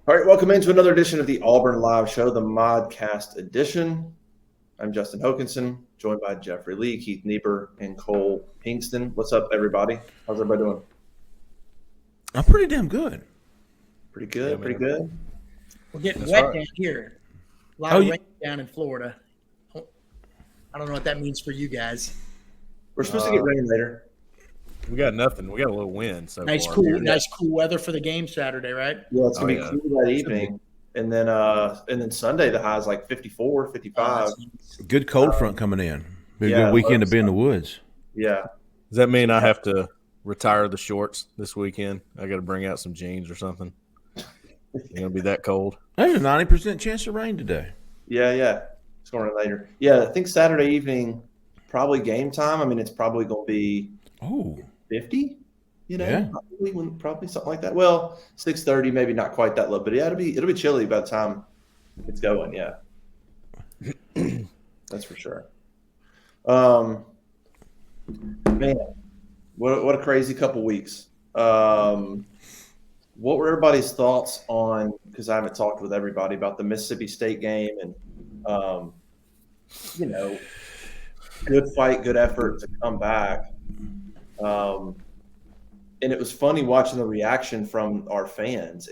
All right, welcome into another edition of the Auburn Live Show, the Modcast edition. I'm Justin Hokanson, joined by Jeffrey Lee, Keith Niebuhr, and Cole Pinkston. What's up, everybody? How's everybody doing? I'm pretty damn good. Pretty good, pretty good. We're getting wet down here. A lot of rain down in Florida. I don't know what that means for you guys. We're supposed to get rain later. We got nothing. We got a little wind. So nice, far. Nice, cool weather for the game Saturday, right? Yeah, it's gonna be cool that evening, and then Sunday the high is like 54, 55. Good cold front coming in. Be a good weekend to be in the woods. Yeah. Does that mean I have to retire the shorts this weekend? I got to bring out some jeans or something. It's gonna be that cold. There's a 90% chance of rain today. Yeah. It's going to later. Yeah, I think Saturday evening, probably game time. I mean, it's probably going to be 50. Probably something like that. Well, 6:30, maybe not quite that low, but yeah, it'll be chilly by the time it's going. Yeah, that's for sure. Man, what a crazy couple weeks. What were everybody's thoughts on? Because I haven't talked with everybody about the Mississippi State game and good fight, good effort to come back. And it was funny watching the reaction from our fans.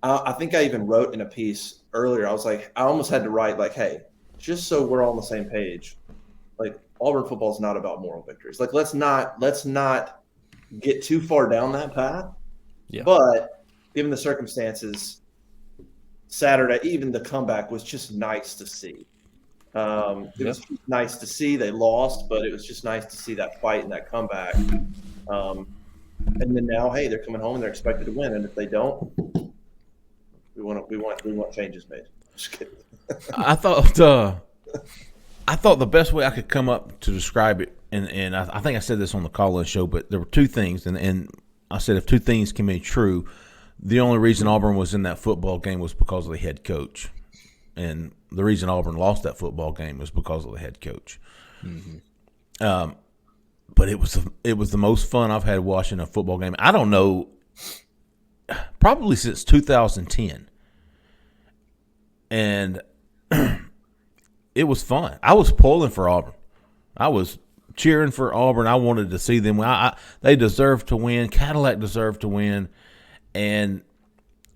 I think I even wrote in a piece earlier, I was like, I almost had to write like, hey, just so we're all on the same page, like Auburn football is not about moral victories. Like, let's not get too far down that path. Yeah. But given the circumstances, Saturday, even the comeback was just nice to see. It was nice to see. They lost, but it was just nice to see that fight and that comeback. And then now, hey, they're coming home and they're expected to win. And if they don't, we want changes made. Just kidding. I thought the best way I could come up to describe it, and I think I said this on the call-in show, but there were two things, and I said if two things can be true, the only reason Auburn was in that football game was because of the head coach. And the reason Auburn lost that football game was because of the head coach. Mm-hmm. But it was the most fun I've had watching a football game. I don't know, probably since 2010. And it was fun. I was pulling for Auburn. I was cheering for Auburn. I wanted to see them win. They deserved to win. Cadillac deserved to win. And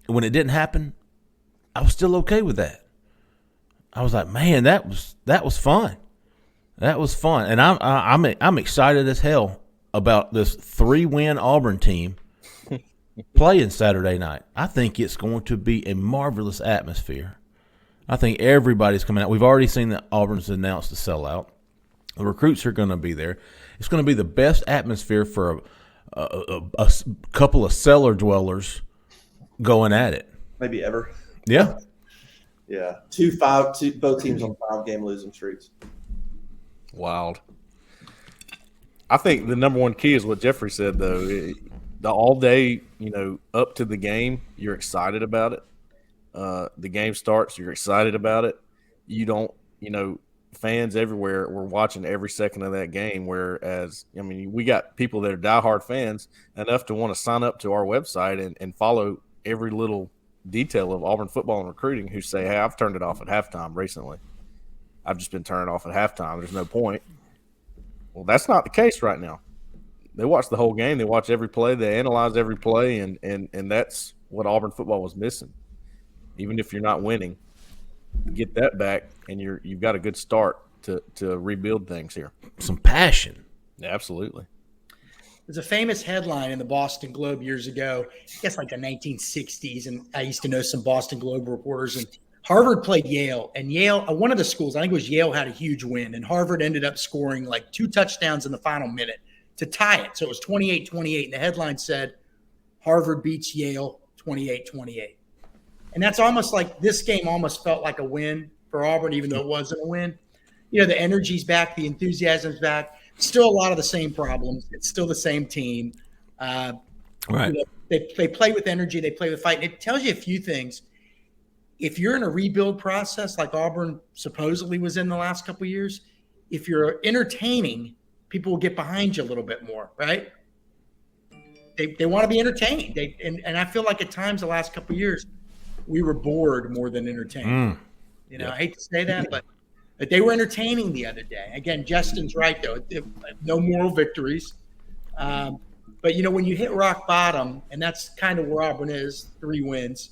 when it didn't happen, I was still okay with that. I was like, man, that was fun. That was fun, and I'm excited as hell about this 3-win Auburn team playing Saturday night. I think it's going to be a marvelous atmosphere. I think everybody's coming out. We've already seen that Auburn's announced the sellout. The recruits are going to be there. It's going to be the best atmosphere for a couple of cellar dwellers going at it. Maybe ever. Yeah. Yeah, both teams on 5-game losing streaks. Wild. I think the number one key is what Jeffrey said, though. The all day, up to the game, you're excited about it. The game starts, you're excited about it. You don't, fans everywhere were watching every second of that game. Whereas, we got people that are diehard fans enough to want to sign up to our website and follow every little detail of Auburn football and recruiting who say, hey, I've turned it off at halftime recently. I've just been turning off at halftime. There's no point. Well, that's not the case right now. They watch the whole game. They watch every play. They analyze every play, and that's what Auburn football was missing. Even if you're not winning, get that back, and you've got a good start to rebuild things here. Some passion. Yeah, absolutely. There's a famous headline in the Boston Globe years ago, I guess like the 1960s, and I used to know some Boston Globe reporters, and Harvard played Yale, and Yale, one of the schools, I think it was Yale, had a huge win, and Harvard ended up scoring like 2 touchdowns in the final minute to tie it. So it was 28-28, and the headline said, Harvard beats Yale 28-28. And that's almost like this game almost felt like a win for Auburn, even though it wasn't a win. The energy's back, the enthusiasm's back. Still a lot of the same problems. It's still the same team. Right. They play with energy. They play with fight. And it tells you a few things. If you're in a rebuild process like Auburn supposedly was in the last couple of years, if you're entertaining, people will get behind you a little bit more, right? They want to be entertained. And I feel like at times the last couple of years, we were bored more than entertained. I hate to say that, but they were entertaining the other day. Again, Justin's right, though. No moral victories. But, when you hit rock bottom, and that's kind of where Auburn is, 3 wins,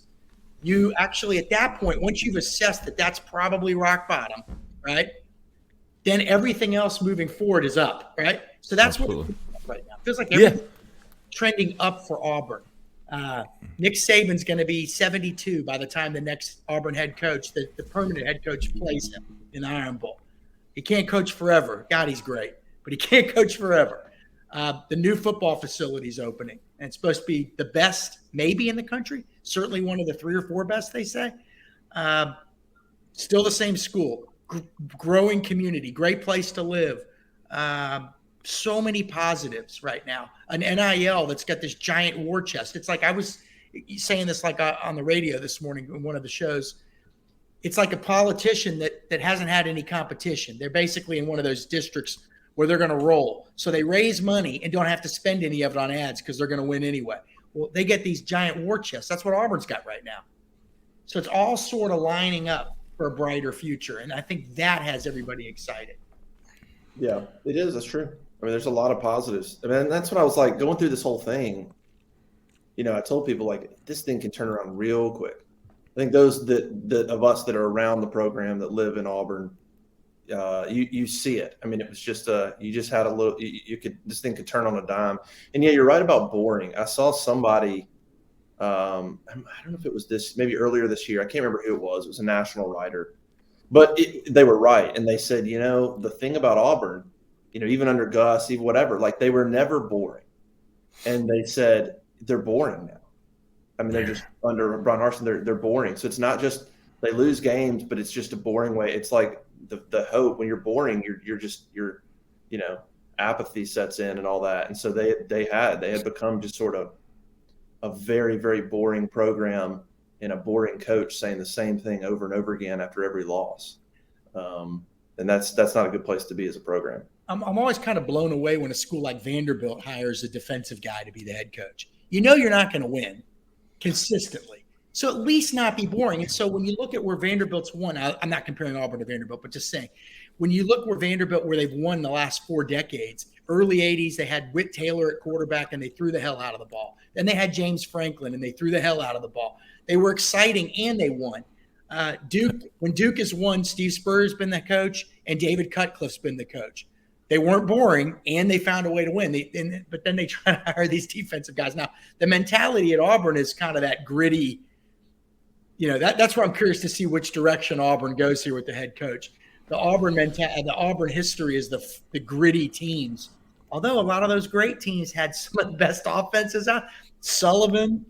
you actually, at that point, once you've assessed that that's probably rock bottom, right, then everything else moving forward is up, right? So that's Absolutely. what right now. It feels like everything's trending up for Auburn. Nick Saban's going to be 72 by the time the next Auburn head coach, the permanent head coach, plays him in the Iron Bowl. He can't coach forever. God, he's great, but he can't coach forever. The new football facility is opening, and it's supposed to be the best maybe in the country, certainly one of the 3 or 4 best, they say. Still the same school, growing community, great place to live. So many positives right now. An NIL that's got this giant war chest. It's like I was saying this on the radio this morning in one of the shows. It's like a politician that hasn't had any competition. They're basically in one of those districts where they're going to roll. So they raise money and don't have to spend any of it on ads because they're going to win anyway. Well, they get these giant war chests. That's what Auburn's got right now. So it's all sort of lining up for a brighter future. And I think that has everybody excited. Yeah, it is. That's true. I mean, there's a lot of positives. I mean, that's what I was like going through this whole thing. I told people this thing can turn around real quick. I think those that of us that are around the program that live in Auburn, you see it. I mean, it was just you just had a little. This thing could turn on a dime. And yeah, you're right about boring. I saw somebody. I don't know if it was maybe earlier this year. I can't remember who it was. It was a national writer, but they were right, and they said, the thing about Auburn, even under Gus, even whatever, they were never boring, and they said they're boring now. I mean, they're just under Brian Harsin. They're boring. So it's not just they lose games, but it's just a boring way. It's like the hope when you're boring, you're apathy sets in and all that. And so they had become just sort of a very, very boring program and a boring coach saying the same thing over and over again after every loss. And that's not a good place to be as a program. I'm always kind of blown away when a school like Vanderbilt hires a defensive guy to be the head coach. You're not going to win consistently. So at least not be boring. And so when you look at where Vanderbilt's won, I'm not comparing Auburn to Vanderbilt, but just saying, when you look where they've won the last 4 decades, early 80s, they had Whit Taylor at quarterback and they threw the hell out of the ball. Then they had James Franklin and they threw the hell out of the ball. They were exciting and they won. When Duke has won, Steve Spurrier's been the coach and David Cutcliffe's been the coach. They weren't boring, and they found a way to win. But then they try to hire these defensive guys. Now, the mentality at Auburn is kind of that gritty. That's where I'm curious to see which direction Auburn goes here with the head coach. The Auburn the Auburn history is the gritty teams. Although a lot of those great teams had some of the best offenses out. Sullivan,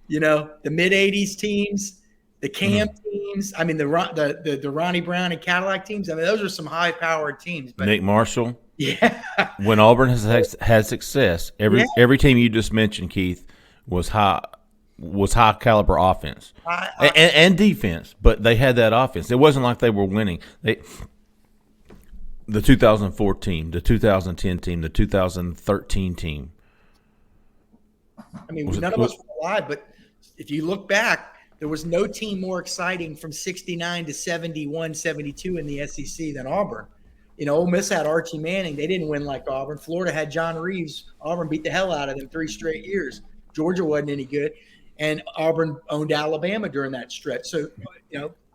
the mid '80s teams, the Cam teams. I mean, the Ronnie Brown and Cadillac teams. I mean, those are some high-powered teams. But Nick Marshall. Yeah. When Auburn has had success, every team you just mentioned, Keith, was high caliber offense and defense, but they had that offense. It wasn't like they were winning. The 2004 team, the 2010 team, the 2013 team. I mean, none of us were alive, but if you look back, there was no team more exciting from 69 to 71, 72 in the SEC than Auburn. Ole Miss had Archie Manning. They didn't win like Auburn. Florida had John Reeves. Auburn beat the hell out of them 3 straight years. Georgia wasn't any good. And Auburn owned Alabama during that stretch. So,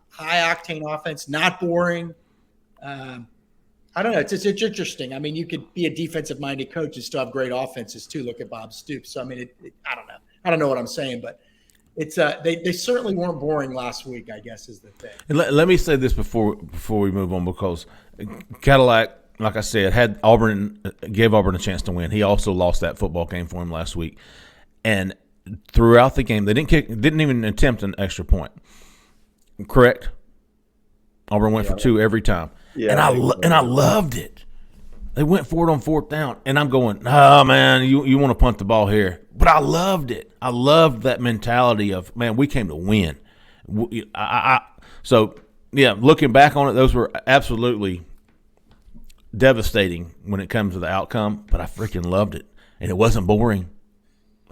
high-octane offense, not boring. I don't know. It's interesting. I mean, you could be a defensive-minded coach and still have great offenses too. Look at Bob Stoops. So, I mean, I don't know. I don't know what I'm saying, but it's they certainly weren't boring last week, I guess, is the thing. And let me say this before we move on, because Cadillac, like I said, gave Auburn a chance to win. He also lost that football game for him last week, and throughout the game, they didn't even attempt an extra point. Correct? Auburn went for 2 every time. Yeah, and I loved it. They went for it on 4th down, and I'm going, oh, man, you want to punt the ball here. But I loved it. I loved that mentality of, man, we came to win. So, looking back on it, those were absolutely devastating when it comes to the outcome, but I freaking loved it. And it wasn't boring.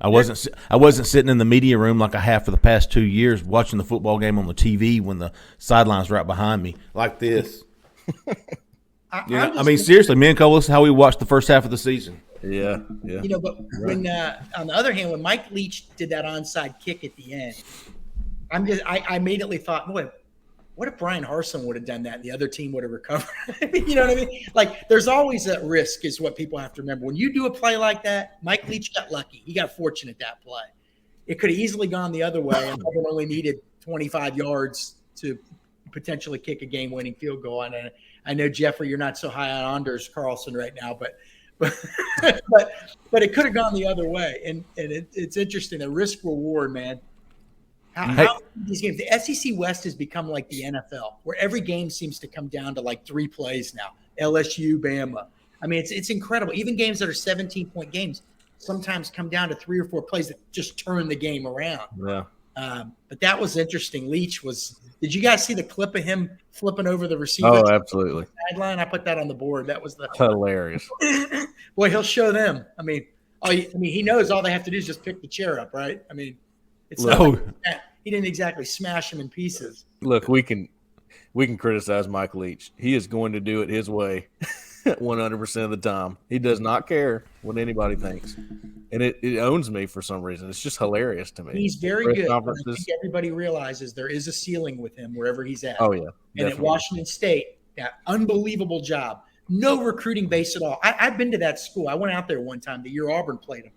I wasn't sitting in the media room like I have for the past 2 years watching the football game on the TV when the sideline's right behind me like this. I mean, seriously, me and Cole, this is how we watched the first half of the season. Yeah. But when on the other hand, when Mike Leach did that onside kick at the end, I immediately thought, boy, what if Brian Harsin would have done that and the other team would have recovered? You know what I mean? Like, there's always that risk is what people have to remember. When you do a play like that, Mike Leach got lucky. He got fortunate that play. It could have easily gone the other way, and Auburn only needed 25 yards to potentially kick a game-winning field goal. And I know, Jeffrey, you're not so high on Anders Carlson right now, but it could have gone the other way. And it's interesting, the risk-reward, man. How these games, the SEC West has become like the NFL, where every game seems to come down to like 3 plays now. LSU, Bama. I mean, it's incredible. Even games that are 17-point games sometimes come down to 3 or 4 plays that just turn the game around. Yeah. But that was interesting. Leach was. Did you guys see the clip of him flipping over the receiver? Oh, absolutely. Sideline. I put that on the board. That was hilarious. Boy, he'll show them. I mean, he knows all they have to do is just pick the chair up, right? I mean. It's not like he didn't exactly smash him in pieces. Look, we can criticize Mike Leach. He is going to do it his way 100% of the time. He does not care what anybody thinks. And it owns me for some reason. It's just hilarious to me. He's very good. I think everybody realizes there is a ceiling with him wherever he's at. Oh, yeah. And at Washington State, that unbelievable job. No recruiting base at all. I've been to that school. I went out there one time the year Auburn played him.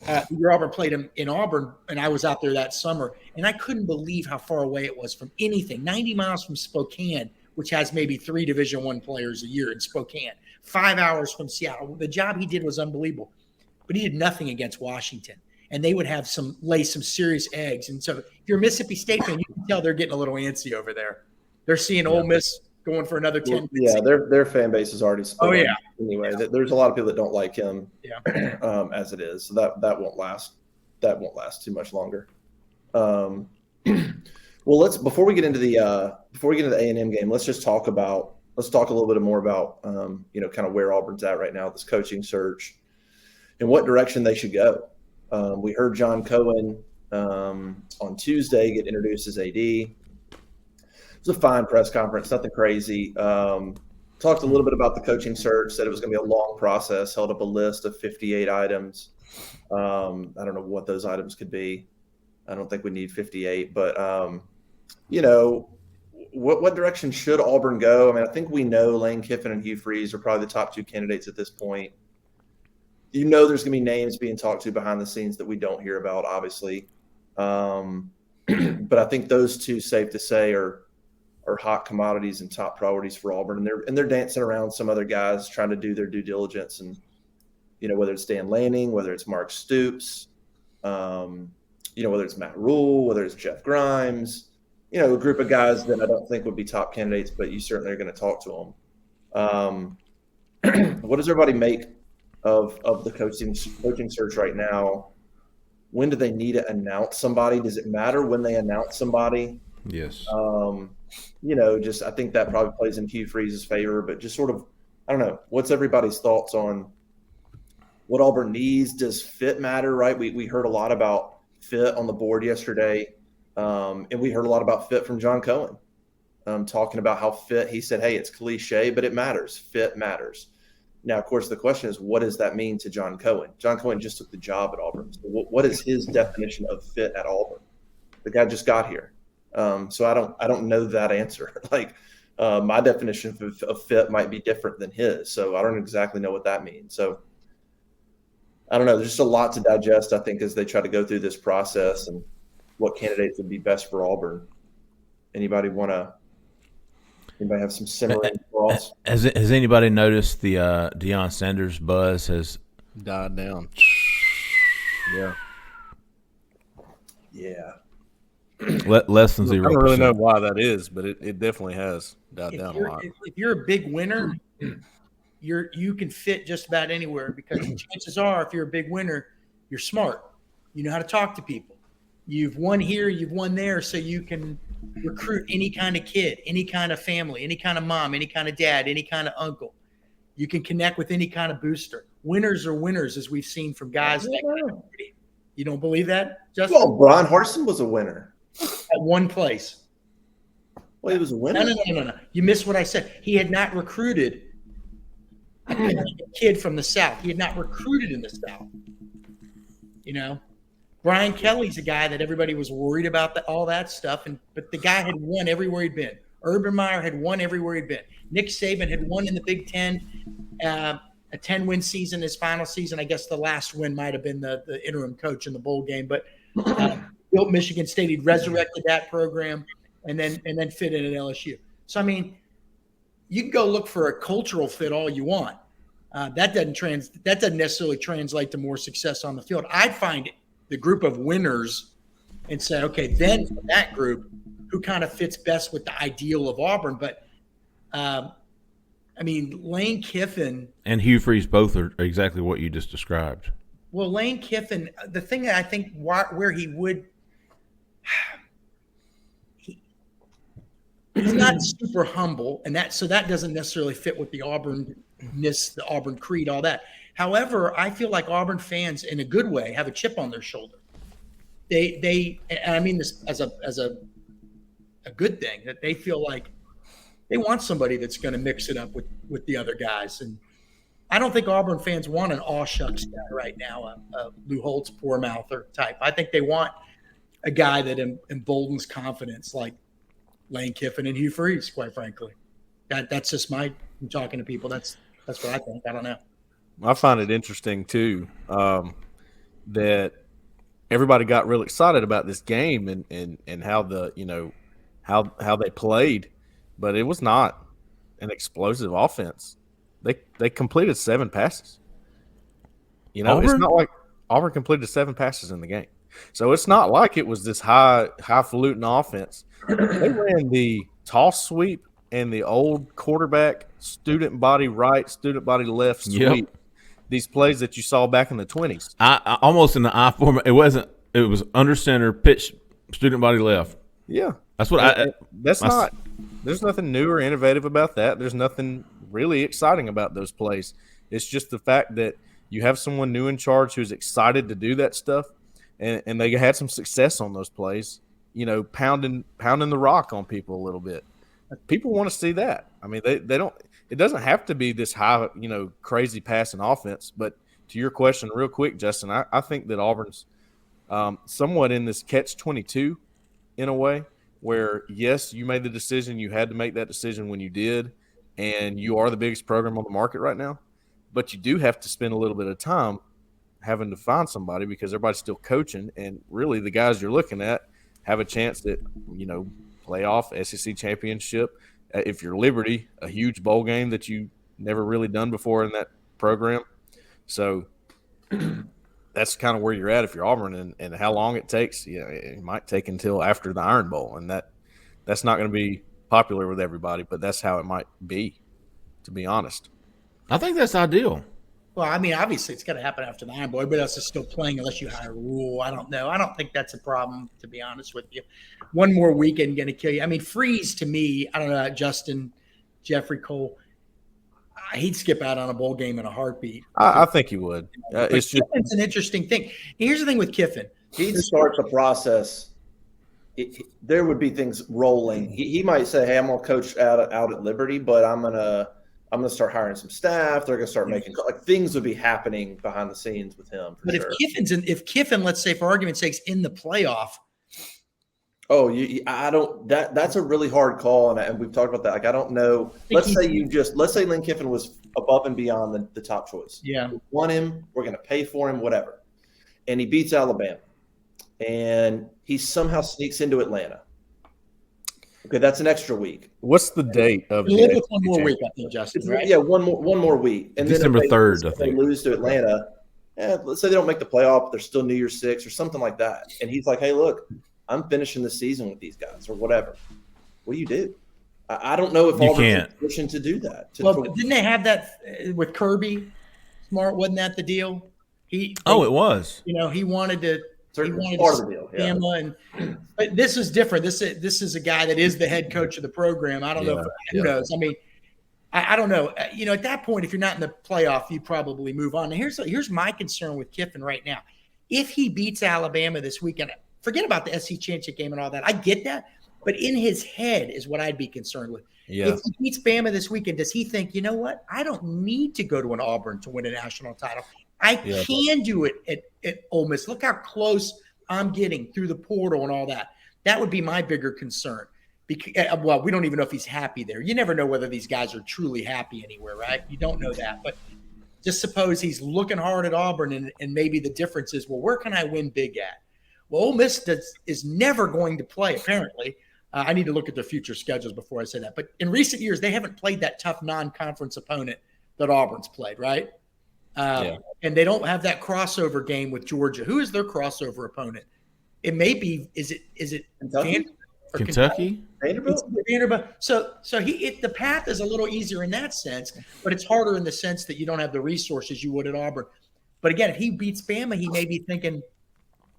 Auburn played him in Auburn, and I was out there that summer, and I couldn't believe how far away it was from anything. 90 miles from Spokane, which has maybe 3 Division I players a year in Spokane. 5 hours from Seattle. The job he did was unbelievable, but he did nothing against Washington, and they would have lay some serious eggs. And so if you're a Mississippi State fan, you can tell they're getting a little antsy over there. They're seeing Ole Miss going for another 10. Yeah, their fan base is already split. Oh, yeah. Anyway, there's a lot of people that don't like him as it is. So that won't last. That won't last too much longer. Well, before we get into the A&M game, let's talk a little bit more about kind of where Auburn's at right now, this coaching search, and what direction they should go. We heard John Cohen on Tuesday get introduced as AD. It was a fine press conference, nothing crazy. Talked a little bit about the coaching search, said it was going to be a long process, held up a list of 58 items. I don't know what those items could be. I don't think we need 58, but, what direction should Auburn go? I mean, I think we know Lane Kiffin and Hugh Freeze are probably the top 2 candidates at this point. There's going to be names being talked to behind the scenes that we don't hear about, obviously. But I think those 2, safe to say, are hot commodities and top priorities for Auburn, and they're dancing around some other guys trying to do their due diligence, and whether it's Dan Lanning, whether it's Mark Stoops, whether it's Matt Rule, whether it's Jeff Grimes, a group of guys that I don't think would be top candidates, but you certainly are going to talk to them. What does everybody make of the coaching search right now? When do they need to announce somebody? Does it matter when they announce somebody? Yes. I think that probably plays in Hugh Freeze's favor, but just sort of, I don't know, what's everybody's thoughts on what Auburn needs? Does fit matter, right? We heard a lot about fit on the board yesterday, and we heard a lot about fit from John Cohen, talking about how fit, he said, hey, it's cliche, but it matters. Fit matters. Now, of course, the question is, what does that mean to John Cohen? John Cohen just took the job at Auburn. So what is his definition of fit at Auburn? The guy just got here. So I don't know that answer. My definition of fit might be different than his. So I don't exactly know what that means. So I don't know. There's just a lot to digest, I think, as they try to go through this process and what candidates would be best for Auburn. Anybody have some similar thoughts? Has anybody noticed the Deion Sanders buzz has died down? Yeah. Yeah. Less than 0%. I don't really know why that is, but it definitely has died down a lot. If you're a big winner, you can fit just about anywhere, because chances are, if you're a big winner, you're smart. You know how to talk to people. You've won here, you've won there, so you can recruit any kind of kid, any kind of family, any kind of mom, any kind of dad, any kind of uncle. You can connect with any kind of booster. Winners are winners, as we've seen from guys. You don't believe that, Justin? Well, Brian Harsin was a winner. At one place. Well, he was a winner. No. You missed what I said. He had not recruited a kid from the South. He had not recruited in the South. You know, Brian Kelly's a guy that everybody was worried about all that stuff, but the guy had won everywhere he'd been. Urban Meyer had won everywhere he'd been. Nick Saban had won in the Big Ten, a 10-win season, his final season. I guess the last win might have been the interim coach in the bowl game, but built Michigan State. He'd resurrected that program and then fit in at LSU. So, I mean, you can go look for a cultural fit all you want. That doesn't necessarily translate to more success on the field. I'd find the group of winners and say, okay, then from that group, who kind of fits best with the ideal of Auburn. But, I mean, Lane Kiffin and Hugh Freeze both are exactly what you just described. Well, Lane Kiffin, the thing that I think where he would he's not super humble, and that doesn't necessarily fit with the Auburnness, the Auburn creed, all that. However, I feel like Auburn fans, in a good way, have a chip on their shoulder. They and I mean this as a good thing, that they feel like they want somebody that's going to mix it up with the other guys. And I don't think Auburn fans want an aw shucks guy right now, a Lou Holtz poor mouther type. I think they want a guy that emboldens confidence, like Lane Kiffin and Hugh Freeze, quite frankly. That's just I'm talking to people. That's what I think. I don't know. I find it interesting too, that everybody got real excited about this game and how how they played, but it was not an explosive offense. They completed 7 passes. Auburn? It's not like Auburn completed 7 passes in the game. So it's not like it was this highfalutin offense. They ran the toss sweep and the old quarterback student body right, student body left sweep. Yep. These plays that you saw back in the 20s. I almost in the I format. It was under center, pitch, student body left. Yeah. That's what There's nothing new or innovative about that. There's nothing really exciting about those plays. It's just the fact that you have someone new in charge who's excited to do that stuff, and they had some success on those plays, pounding the rock on people a little bit. People want to see that. I mean, they don't – it doesn't have to be this high, crazy passing offense. But to your question real quick, Justin, I think that Auburn's somewhat in this catch-22 in a way where, yes, you made the decision. You had to make that decision when you did, and you are the biggest program on the market right now. But you do have to spend a little bit of time having to find somebody because everybody's still coaching, and really the guys you're looking at have a chance at, playoff, SEC championship. If you're Liberty, a huge bowl game that you never really done before in that program. So that's kind of where you're at if you're Auburn, and how long it takes. It might take until after the Iron Bowl, and that's not going to be popular with everybody, but that's how it might be, to be honest. I think that's ideal. Well, I mean, obviously it's got to happen after the Iron Bowl. Everybody else is still playing unless you hire a rule. I don't know. I don't think that's a problem, to be honest with you. One more weekend going to kill you. I mean, Freeze, to me, I don't know, Justin, Jeffrey, Cole, he'd skip out on a bowl game in a heartbeat. I think he would. It's an interesting thing. Here's the thing with Kiffin. He starts a process. There would be things rolling. He might say, hey, I'm going to coach out at Liberty, but I'm going to start hiring some staff. They're going to start making things would be happening behind the scenes with him. But if Kiffin, let's say for argument's sake, in the playoff. Oh, I don't. That's a really hard call, and we've talked about that. Like, I don't know. Let's say Lane Kiffin was above and beyond the top choice. Yeah, we want him. We're going to pay for him, whatever. And he beats Alabama, and he somehow sneaks into Atlanta. Okay, that's an extra week. What's the date of the one more week? I think, Justin. Right? Yeah, one more week, and December 3rd. I think they lose to Atlanta. Let's say they don't make the playoff, but they're still New Year's 6 or something like that. And he's like, "Hey, look, I'm finishing the season with these guys, or whatever." What do you do? I don't know if Auburn's in a position to do that. Didn't they have that with Kirby Smart? Wasn't that the deal? It was. He wanted to. Certainly part of the deal. Yeah. But this is different. This is a guy that is the head coach of the program. I don't know. Who knows? I mean, I don't know. At that point, if you're not in the playoff, you probably move on. And here's my concern with Kiffin right now. if he beats Alabama this weekend, forget about the SEC championship game and all that. I get that. But in his head is what I'd be concerned with. Yeah. If he beats Bama this weekend, does he think, you know what? I don't need to go to an Auburn to win a national title. I can do it at Ole Miss. Look how close I'm getting through the portal and all that. That would be my bigger concern. Because, well, we don't even know if he's happy there. You never know whether these guys are truly happy anywhere, right? You don't know that. But just suppose he's looking hard at Auburn, and maybe the difference is, well, where can I win big at? Well, Ole Miss is never going to play, apparently. I need to look at their future schedules before I say that. But in recent years, they haven't played that tough non-conference opponent that Auburn's played, right? And they don't have that crossover game with Georgia. Who is their crossover opponent? It may be – is it Kentucky? Vanderbilt. So the path is a little easier in that sense, but it's harder in the sense that you don't have the resources you would at Auburn. But again, if he beats Bama, he may be thinking,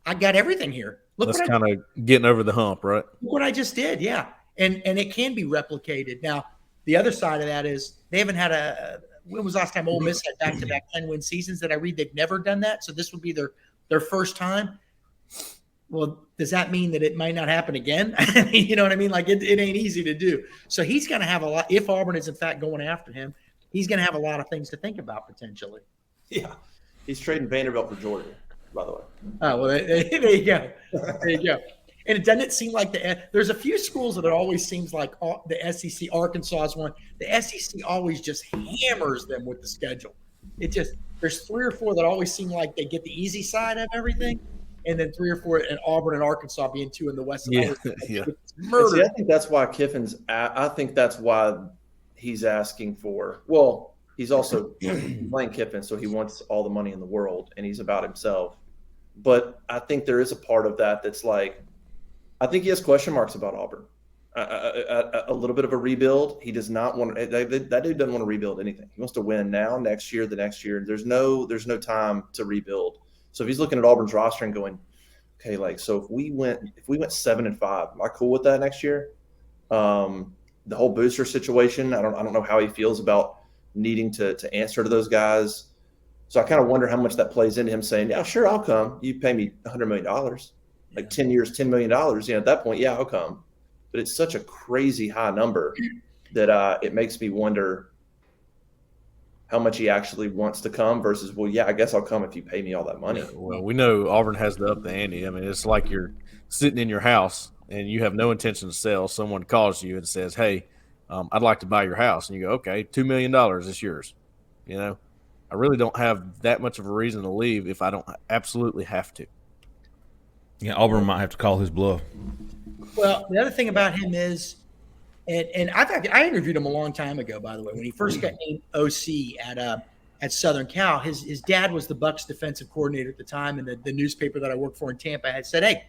I got everything here. That's kind of getting over the hump, right? Look what I just did, yeah. And it can be replicated. Now, the other side of that is they haven't had when was the last time Ole Miss had back-to-back 10-win seasons that I read? They've never done that, so this would be their first time. Well, does that mean that it might not happen again? You know what I mean? Like it ain't easy to do. So he's going to have a lot. If Auburn is in fact going after him, he's going to have a lot of things to think about potentially. Yeah, he's trading Vanderbilt for Georgia, by the way. Oh well, there you go. There you go. And it doesn't seem like there's a few schools that it always seems like the SEC. Arkansas is one. The SEC always just hammers them with the schedule. There's 3 or 4 that always seem like they get the easy side of everything. And then 3 or 4 in Auburn and Arkansas being 2 in the West. Yeah. See, I think that's why I think that's why he's asking for. Well, he's also playing Kiffin, so he wants all the money in the world, and he's about himself. But I think there is a part of that that's like, I think he has question marks about Auburn. A little bit of a rebuild. He does not want to. That dude doesn't want to rebuild anything. He wants to win now, next year, the next year. There's no time to rebuild. So if he's looking at Auburn's roster and going, okay, like, so if we went 7-5, am I cool with that next year? The whole booster situation, I don't know how he feels about needing to answer to those guys. So I kind of wonder how much that plays into him saying, yeah, sure, I'll come. You pay me $100 million, like 10 years, $10 million. You know, at that point, yeah, I'll come. But it's such a crazy high number that it makes me wonder how much he actually wants to come versus, well, yeah, I guess I'll come if you pay me all that money. Yeah, well, we know Auburn has the up the ante. I mean, it's like you're sitting in your house and you have no intention to sell. Someone calls you and says, hey, I'd like to buy your house. And you go, okay, $2 million is yours. You know, I really don't have that much of a reason to leave if I don't absolutely have to. Yeah, Auburn might have to call his bluff. Well, the other thing about him is, and I interviewed him a long time ago, by the way, when he first got named OC at Southern Cal. His dad was the Bucs defensive coordinator at the time, and the newspaper that I worked for in Tampa had said, hey,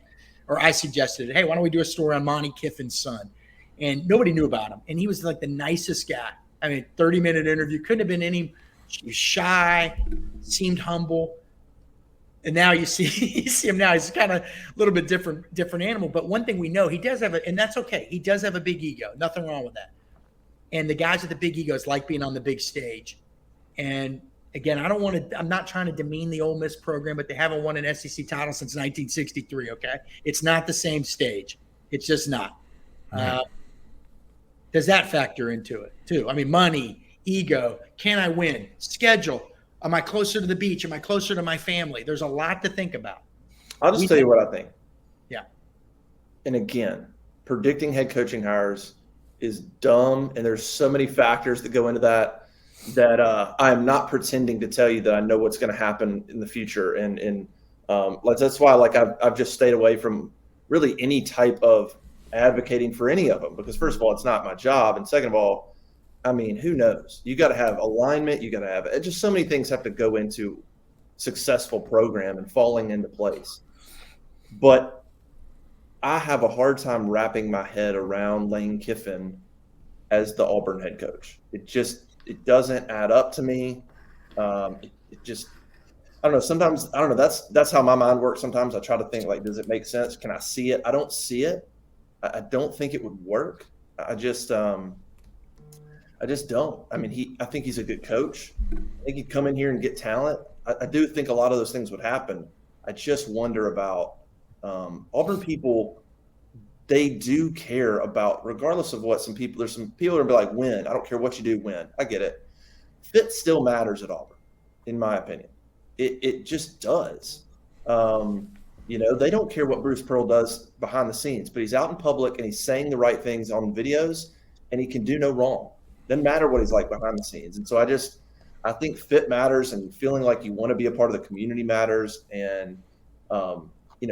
or I suggested it, hey, why don't we do a story on Monty Kiffin's son? And nobody knew about him, and he was like the nicest guy. I mean, 30-minute interview, couldn't have been any. He was shy, seemed humble. And now you see him now. He's kind of a little bit different animal. But one thing we know, he does have and that's okay. He does have a big ego. Nothing wrong with that. And the guys with the big egos like being on the big stage. And again, I'm not trying to demean the Ole Miss program, but they haven't won an SEC title since 1963. Okay. It's not the same stage. It's just not. Right. Does that factor into it too? I mean, money, ego, can I win? Schedule. Am I closer to the beach? Am I closer to my family? There's a lot to think about. I'll just tell you what I think. Yeah. And again, predicting head coaching hires is dumb, and there's so many factors that go into that I am not pretending to tell you that I know what's going to happen in the future. And that's why I've just stayed away from really any type of advocating for any of them, because first of all, it's not my job, and second of all, I mean, who knows? You got to have alignment. You got to have just so many things have to go into successful program and falling into place. But I have a hard time wrapping my head around Lane Kiffin as the Auburn head coach. It doesn't add up to me. It just, I don't know. Sometimes, I don't know. That's how my mind works. Sometimes I try to think, like, does it make sense? Can I see it? I don't see it. I don't think it would work. I just don't. I mean, I think he's a good coach. I think he'd come in here and get talent. I do think a lot of those things would happen. I just wonder about Auburn people. They do care about, regardless of what some people. There's some people that are like, win. I don't care what you do, win. I get it. Fit still matters at Auburn, in my opinion. It just does. They don't care what Bruce Pearl does behind the scenes, but he's out in public and he's saying the right things on videos, and he can do no wrong. Doesn't matter what he's like behind the scenes. And so I think fit matters, and feeling like you want to be a part of the community matters, and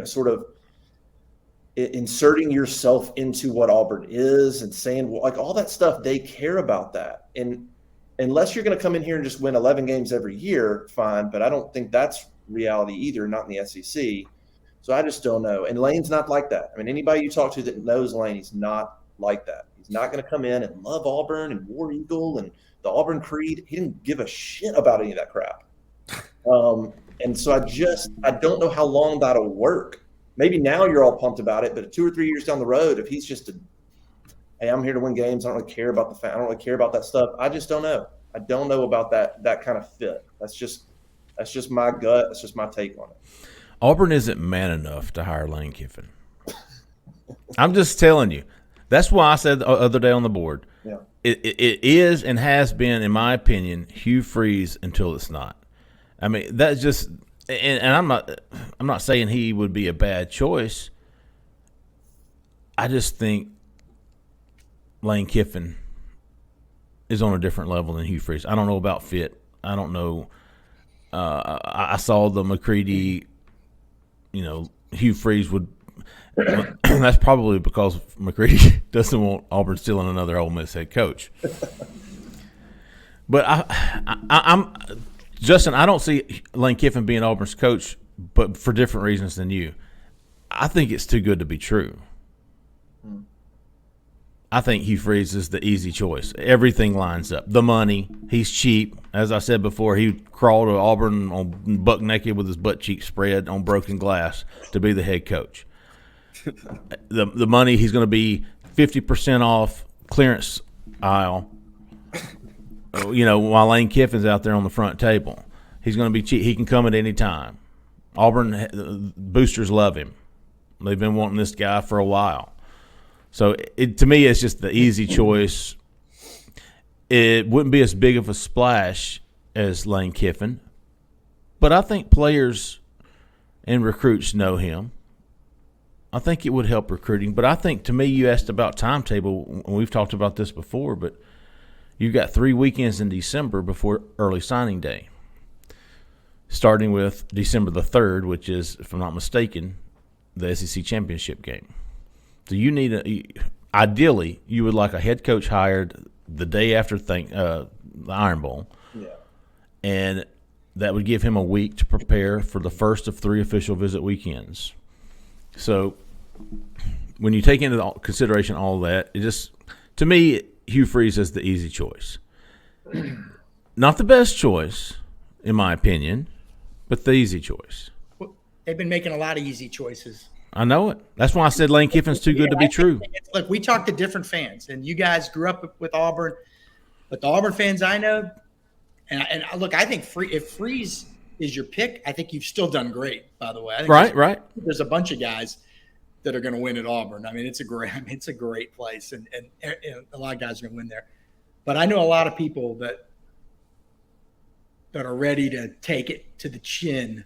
sort of inserting yourself into what Auburn is and saying like all that stuff. They care about that, and unless you're going to come in here and just win 11 games every year, fine. But I don't think that's reality either, not in the SEC. So I just don't know. And Lane's not like that. I mean, anybody you talk to that knows Lane, he's not like that. He's not going to come in and love Auburn and War Eagle and the Auburn Creed. He didn't give a shit about any of that crap. And so I don't know how long that'll work. Maybe now you're all pumped about it, but 2 or 3 years down the road, if he's just hey, I'm here to win games, I don't really care about I don't really care about that stuff. I just don't know. I don't know about that kind of fit. That's just my gut. That's just my take on it. Auburn isn't man enough to hire Lane Kiffin. I'm just telling you. That's why I said the other day on the board. Yeah. It is and has been, in my opinion, Hugh Freeze until it's not. I mean, that's just, and I'm not saying he would be a bad choice. I just think Lane Kiffin is on a different level than Hugh Freeze. I don't know about fit. I don't know. I saw the McCready. Hugh Freeze would. That's probably because McCready doesn't want Auburn stealing another Ole Miss head coach. But I'm Justin. I don't see Lane Kiffin being Auburn's coach, but for different reasons than you. I think it's too good to be true. I think Hugh Freeze is the easy choice. Everything lines up. The money, he's cheap. As I said before, he crawled to Auburn on buck naked with his butt cheek spread on broken glass to be the head coach. The money, he's going to be 50% off clearance aisle. While Lane Kiffin's out there on the front table, he's going to be cheap. He can come at any time. Auburn boosters love him. They've been wanting this guy for a while. So to me, it's just the easy choice. It wouldn't be as big of a splash as Lane Kiffin, but I think players and recruits know him. I think it would help recruiting. But I think, to me, you asked about timetable, and we've talked about this before, but you've got 3 weekends in December before early signing day, starting with December the 3rd, which is, if I'm not mistaken, the SEC championship game. So you need ideally, you would like a head coach hired the day after the Iron Bowl. Yeah. And that would give him a week to prepare for the first of 3 official visit weekends. So when you take into consideration all that, it just, to me, Hugh Freeze is the easy choice. Not the best choice, in my opinion, but the easy choice. They've been making a lot of easy choices. I know it. That's why I said Lane Kiffin's too good to be true. Look, we talked to different fans, and you guys grew up with Auburn, but the Auburn fans I know, and look, I think if Freeze is your pick, I think you've still done great. By the way, I think right. There's a bunch of guys that are going to win at Auburn. I mean, it's a great place, and a lot of guys are going to win there. But I know a lot of people that are ready to take it to the chin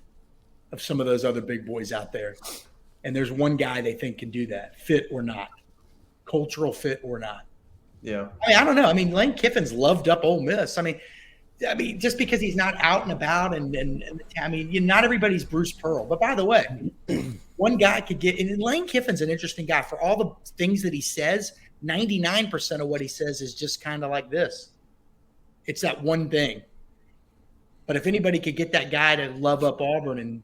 of some of those other big boys out there. And there's one guy they think can do that, fit or not, cultural fit or not. Yeah. I don't know. I mean, Lane Kiffin's loved up Ole Miss. I mean, just because he's not out and about, and not everybody's Bruce Pearl. But by the way, one guy could get – and Lane Kiffin's an interesting guy. For all the things that he says, 99% of what he says is just kind of like this. It's that one thing. But if anybody could get that guy to love up Auburn and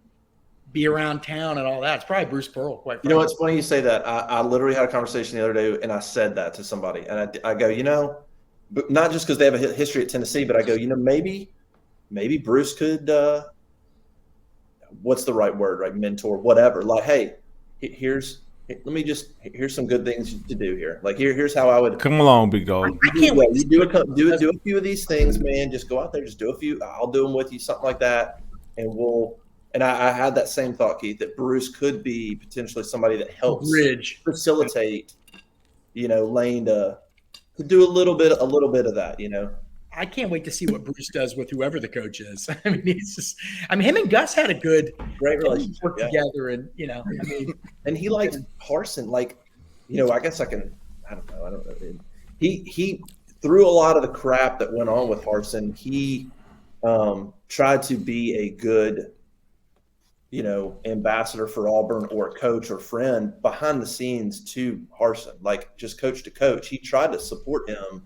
be around town and all that, it's probably Bruce Pearl, quite frankly. You know, it's funny you say that. I literally had a conversation the other day, and I said that to somebody. And I go, but not just because they have a history at Tennessee, but I go, maybe Bruce could what's the right word, right? Mentor, whatever. Like, hey, here's some good things to do here. Like, here's how I would come along, big dog. I can't wait. You do a few of these things, man. Just go out there, just do a few. I'll do them with you, something like that, and we'll And I had that same thought, Keith, that Bruce could be potentially somebody that helps facilitate, Lane to do a little bit of that, I can't wait to see what Bruce does with whoever the coach is. I mean, him and Gus had a great relationship together, and and he liked Harsin. Like, I guess I don't know. He through a lot of the crap that went on with Harsin, he tried to be a good, ambassador for Auburn or coach or friend behind the scenes to Harsin, like just coach to coach. He tried to support him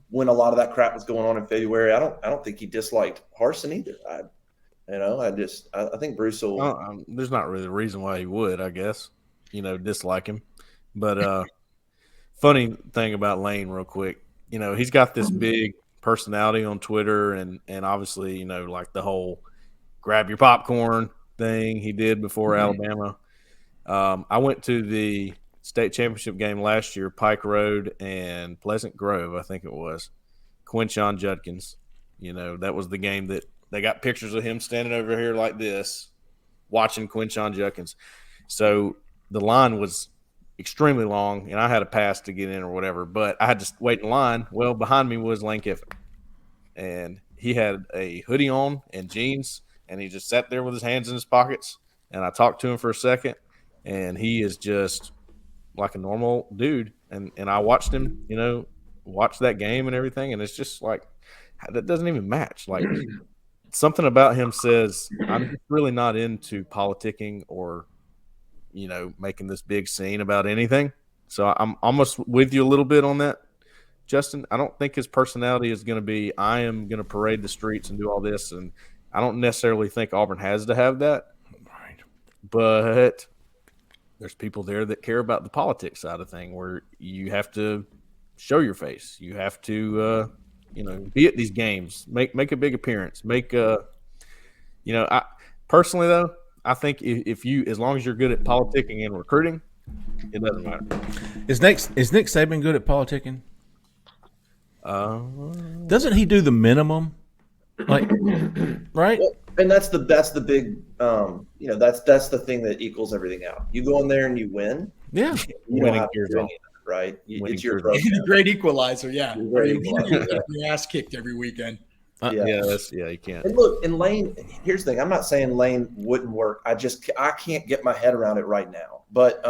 when a lot of that crap was going on in February. I don't think he disliked Harsin either. I think Bruce will. There's not really a reason why he would, I guess, dislike him. But funny thing about Lane, real quick, he's got this big personality on Twitter, and obviously, like the whole grab your popcorn thing he did before Alabama. I went to the state championship game last year, Pike Road and Pleasant Grove, I think it was. Quinshon Judkins, that was the game that they got pictures of him standing over here like this, watching Quinshon Judkins. So the line was extremely long, and I had a pass to get in or whatever, but I had to wait in line. Well, behind me was Lane Kiffin, and he had a hoodie on and jeans, and he just sat there with his hands in his pockets, and I talked to him for a second, and he is just like a normal dude, and I watched him, watch that game and everything, and it's just like that doesn't even match. Like something about him says I'm just really not into politicking or making this big scene about anything. So I'm almost with you a little bit on that, Justin. I don't think his personality is going to be I am going to parade the streets and do all this, and I don't necessarily think Auburn has to have that. Right. But there's people there that care about the politics side of thing where you have to show your face. You have to, be at these games, make a big appearance, I personally though, I think if you, as long as you're good at politicking and recruiting, it doesn't matter. Is Nick Saban good at politicking? Doesn't he do the minimum? Like, right? Well, and that's the big, that's the thing that equals everything out. You go in there and you win. Yeah. You don't have to do any of that, right? It's your the great equalizer. Yeah. Great equalizer. Your ass kicked every weekend. You can't. And look, and Lane, here's the thing. I'm not saying Lane wouldn't work. I can't get my head around it right now. But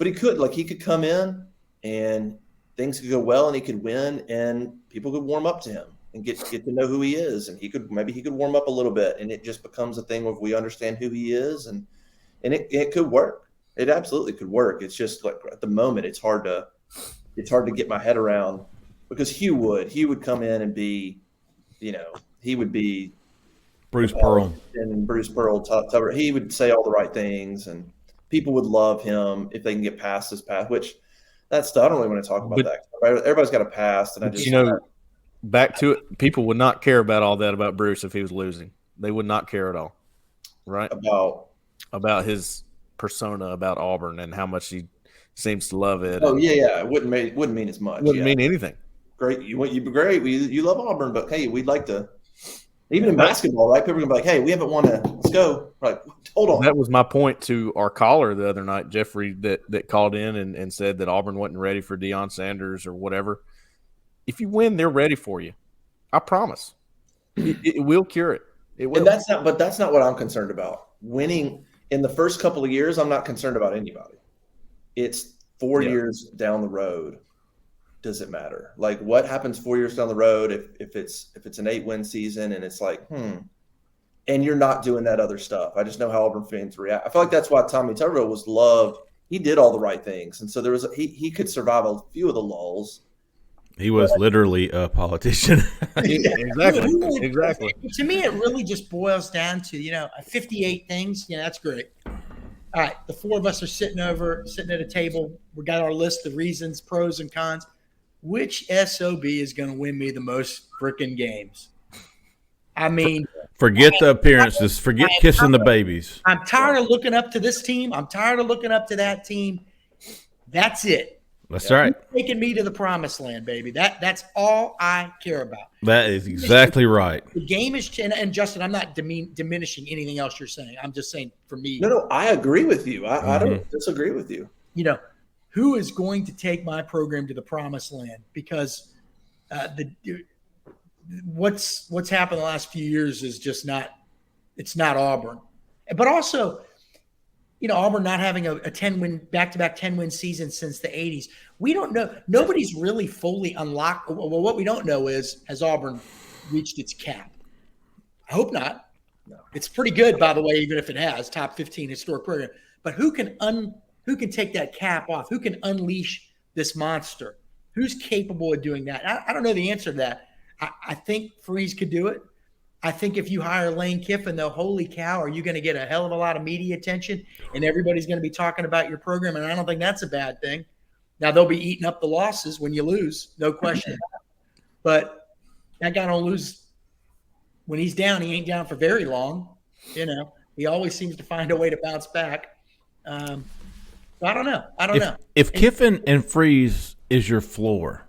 he could. Like, he could come in and things could go well and he could win and people could warm up to him and get to know who he is, and he could warm up a little bit, and it just becomes a thing of we understand who he is, and it could work. It absolutely could work. It's just like at the moment it's hard to get my head around, because he would come in and be, he would be Bruce Pearl and Bruce Pearl. He would say all the right things, and people would love him if they can get past his past. Which I don't really want to talk about that. Everybody's got a past, and I just back to it, people would not care about all that about Bruce if he was losing. They would not care at all, right? About his persona about Auburn and how much he seems to love it. Oh yeah, it wouldn't mean as much. Wouldn't mean anything. Great, you'd be great. You love Auburn, but hey, we'd like to. Even in basketball, right? People are gonna be like, "Hey, we haven't won let's go." Like, hold on. That was my point to our caller the other night, Jeffrey, that called in and said that Auburn wasn't ready for Deion Sanders or whatever. If you win, they're ready for you. I promise. It will cure it. It will. And that's not what I'm concerned about. Winning in the first couple of years, I'm not concerned about anybody. It's 4 years down the road. Does it matter? Like, what happens 4 years down the road if it's an 8-win season and it's like, and you're not doing that other stuff? I just know how Auburn fans react. I feel like that's why Tommy Tuberville was loved. He did all the right things, and so there was he could survive a few of the lulls. He was literally a politician. Exactly. To me, it really just boils down to 58 things. That's great. All right, the four of us are sitting at a table. We got our list of reasons, pros and cons. Which SOB is going to win me the most freaking games? I mean, forget the appearances. Forget kissing the babies. I'm tired of looking up to this team. I'm tired of looking up to that team. That's it. That's right. Taking me to the promised land, baby. That's all I care about. That is exactly right. The game is, and Justin, I'm not diminishing anything else you're saying. I'm just saying for me. No, I agree with you. I don't disagree with you. Who is going to take my program to the promised land? Because what's happened the last few years is just not. It's not Auburn, but also, Auburn not having a 10-win back-to-back 10-win season since the 80s. We don't know. Nobody's really fully unlocked. Well, what we don't know is, has Auburn reached its cap? I hope not. No. It's pretty good, by the way, even if it has top 15 historic program. But who can take that cap off? Who can unleash this monster? Who's capable of doing that? I don't know the answer to that. I think Freeze could do it. I think if you hire Lane Kiffin, though, holy cow, are you going to get a hell of a lot of media attention, and everybody's going to be talking about your program, and I don't think that's a bad thing. Now, they'll be eating up the losses when you lose, no question. But that guy don't lose. When he's down, he ain't down for very long. He always seems to find a way to bounce back. So I don't know. If Kiffin and Freeze is your floor.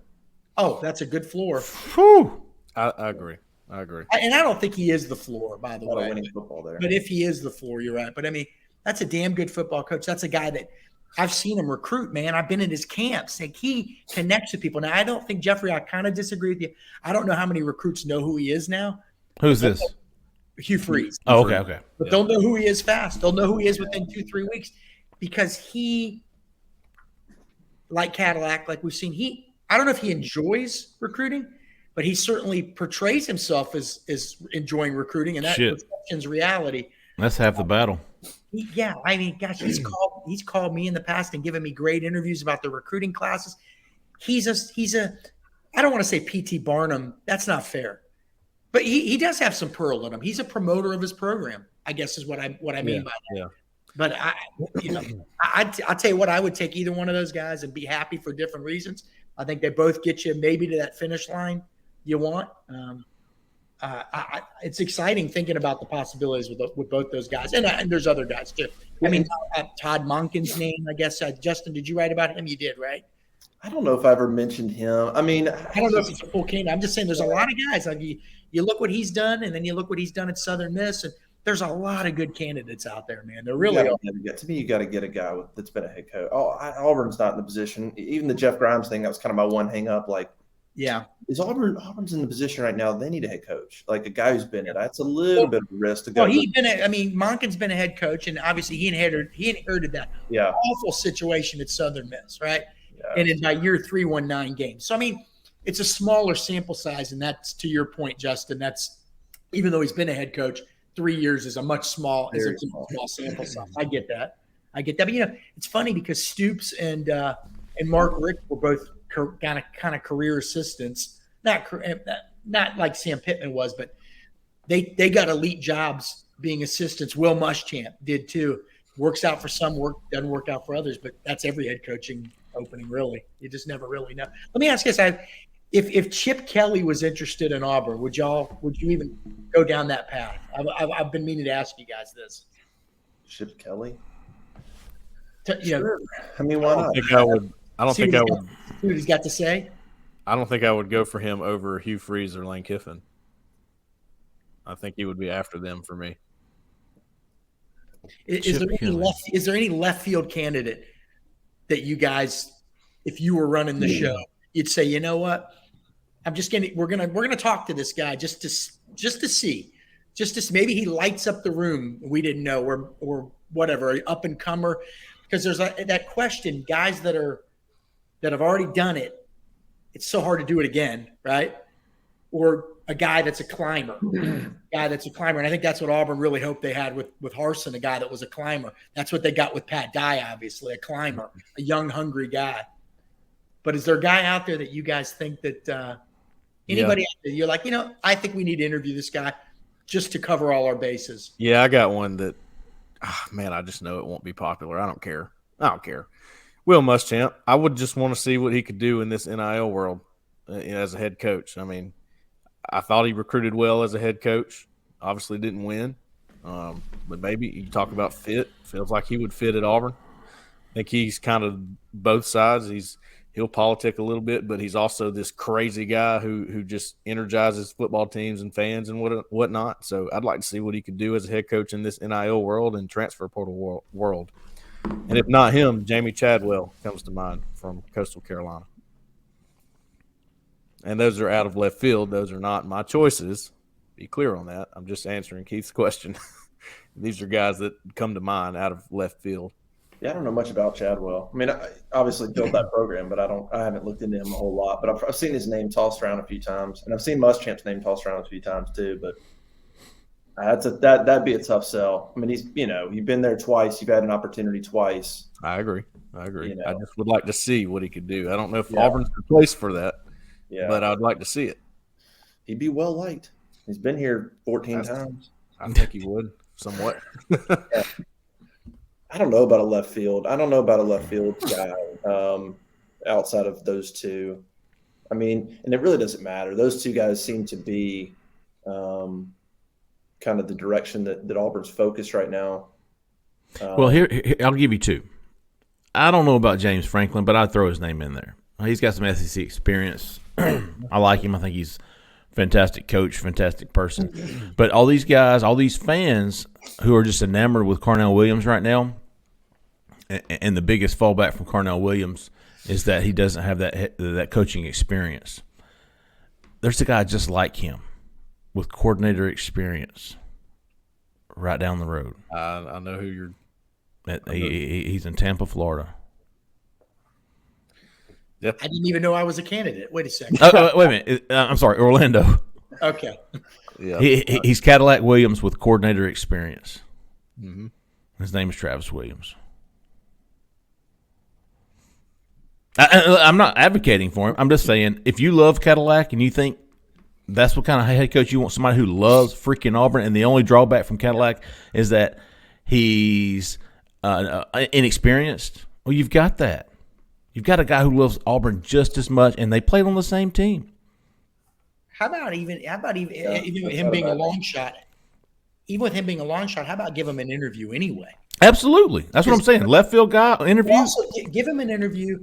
Oh, that's a good floor. Whew. I agree. And I don't think he is the floor, by the way. Winning football there. But if he is the floor, you're right. But, I mean, that's a damn good football coach. That's a guy that I've seen him recruit, man. I've been in his camps. Like, he connects with people. Now, I don't think, Jeffrey, I kind of disagree with you. I don't know how many recruits know who he is now. Who's this? Hugh Freeze. Oh, okay. But they'll know who he is fast. They'll know who he is within 2-3 weeks because he, like Cadillac, like we've seen, I don't know if he enjoys recruiting, but he certainly portrays himself as enjoying recruiting, and that perception's reality. That's half the battle. Yeah, I mean, gosh, he's called me in the past and given me great interviews about the recruiting classes. He's a I don't want to say P.T. Barnum. That's not fair, but he does have some pearl in him. He's a promoter of his program, I guess is what I mean by that. Yeah. But I'll tell you what, I would take either one of those guys and be happy for different reasons. I think they both get you maybe to that finish line you want. It's exciting thinking about the possibilities with both those guys, and there's other guys too. I mean, Todd Monken's name, I guess. Justin, did you write about him? You did, right? I don't know if I ever mentioned him. I mean, I don't know if he's a full candidate. I'm just saying there's a lot of guys. Like you look what he's done, and then you look what he's done at Southern Miss, and there's a lot of good candidates out there, man. They're really to me, you got to get a guy that's been a head coach. Auburn's not in the position. Even the Jeff Grimes thing, that was kind of my one hang up. Like, yeah, is Auburn's in the position right now? They need a head coach, like a guy who's been it. That's a little bit of a risk to go. Well, Monken's been a head coach, and obviously he inherited that awful situation at Southern Miss, right? Yeah. And in by year 3, won 9 games. So I mean, it's a smaller sample size, and that's to your point, Justin. That's even though he's been a head coach. 3 years is a much small sample size. I get that. But it's funny because Stoops and Mark Richt were both kind of career assistants. Not like Sam Pittman was, but they got elite jobs being assistants. Will Muschamp did too. Works out for some, doesn't work out for others. But that's every head coaching opening, really. You just never really know. Let me ask you this: If Chip Kelly was interested in Auburn, would you even go down that path? I've been meaning to ask you guys this. Chip Kelly? Sure. I mean, why not? I don't think I would. See what he's got to say? I don't think I would go for him over Hugh Freeze or Lane Kiffin. I think he would be after them for me. Is there any left field candidate that you guys, if you were running the show, you'd say, you know what? We're gonna talk to this guy just to see maybe he lights up the room we didn't know or whatever, up and comer, because there's that question, guys that have already done it, it's so hard to do it again, right? Or a guy that's a climber, and I think that's what Auburn really hoped they had with Harsin, a guy that was a climber. That's what they got with Pat Dye, obviously, a climber, a young, hungry guy. But is there a guy out there that you guys think that anybody out there, you're like, I think we need to interview this guy just to cover all our bases? Yeah, I got one that, I just know it won't be popular. I don't care. Will Muschamp. I would just want to see what he could do in this NIL world as a head coach. I mean, I thought he recruited well as a head coach. Obviously didn't win. But maybe you talk about fit. Feels like he would fit at Auburn. I think he's kind of both sides. he'll politic a little bit, but he's also this crazy guy who just energizes football teams and fans and whatnot. So I'd like to see what he could do as a head coach in this NIL world and transfer portal world. And if not him, Jamie Chadwell comes to mind from Coastal Carolina. And those are out of left field. Those are not my choices. Be clear on that. I'm just answering Keith's question. These are guys that come to mind out of left field. Yeah, I don't know much about Chadwell. I mean, I obviously built that program, but I haven't looked into him a whole lot. But I've seen his name tossed around a few times, and I've seen Muschamp's name tossed around a few times too. But that'd be a tough sell. I mean, you've been there twice. You've had an opportunity twice. I agree. I just would like to see what he could do. I don't know if Auburn's the place for that, but I'd like to see it. He'd be well liked. He's been here 14 times. I think he would somewhat. Yeah. I don't know about a left field. I don't know about a left field guy outside of those two. I mean, and it really doesn't matter. Those two guys seem to be kind of the direction that Auburn's focused right now. Well, here I'll give you two. I don't know about James Franklin, but I'd throw his name in there. He's got some SEC experience. I like him. I think he's a fantastic coach, fantastic person. But all these guys, all these fans who are just enamored with Carnell Williams right now, and the biggest fallback from Carnell Williams is that he doesn't have that coaching experience. There's a guy just like him with coordinator experience right down the road. I know who you're. He's in Tampa, Florida. Yep. I didn't even know I was a candidate. Wait a second. Wait a minute. I'm sorry, Orlando. Okay. Yeah. He's Cadillac Williams with coordinator experience. Mm-hmm. His name is Travis Williams. I'm not advocating for him. I'm just saying, if you love Cadillac and you think that's what kind of head coach you want, somebody who loves freaking Auburn, and the only drawback from Cadillac is that he's inexperienced, well, you've got that. You've got a guy who loves Auburn just as much, and they played on the same team. How about even him being a long shot? Even with him being a long shot, how about give him an interview anyway? Absolutely. That's what I'm saying. Left field guy interview. Also, give him an interview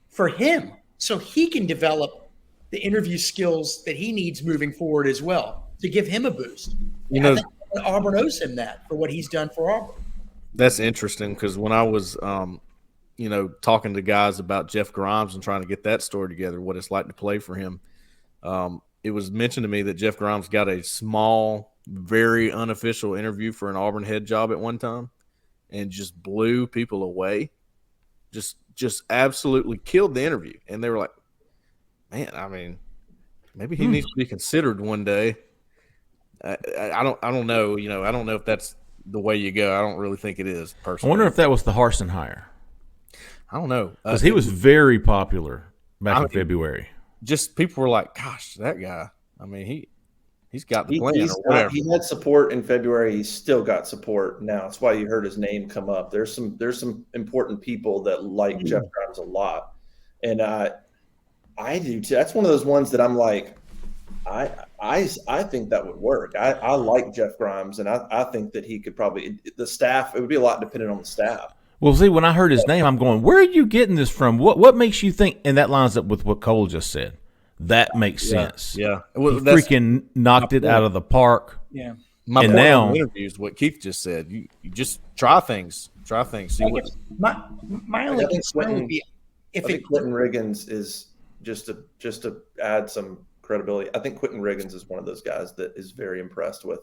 for him so he can develop the interview skills that he needs moving forward as well to give him a boost. I think Auburn owes him that for what he's done for Auburn. That's interesting because when I was, talking to guys about Jeff Grimes and trying to get that story together, what it's like to play for him, it was mentioned to me that Jeff Grimes got a small, very unofficial interview for an Auburn head job at one time and just blew people away. Just absolutely killed the interview. And they were like, man, I mean, maybe he needs to be considered one day. I don't know. I don't know if that's the way you go. I don't really think it is personally. I wonder if that was the Harsin hire. I don't know. Because he was very popular back in February. Just people were like, gosh, that guy. I mean, he's got the plan or whatever. He had support in February. He's still got support now. That's why you heard his name come up. There's some important people that like Jeff Grimes a lot. And I do too. That's one of those ones that I'm like, I think that would work. I like Jeff Grimes, and I think that he could probably – the staff – it would be a lot dependent on the staff. Well, see, when I heard his name, I'm going, where are you getting this from? What makes you think – and that lines up with what Cole just said. That makes sense. Yeah. Well, he freaking knocked it out of the park. Yeah. My point in the interview is what Keith just said. You just try things. See what – My only concern would be if Quentin Riggins is just to add some credibility. I think Quentin Riggins is one of those guys that is very impressed with.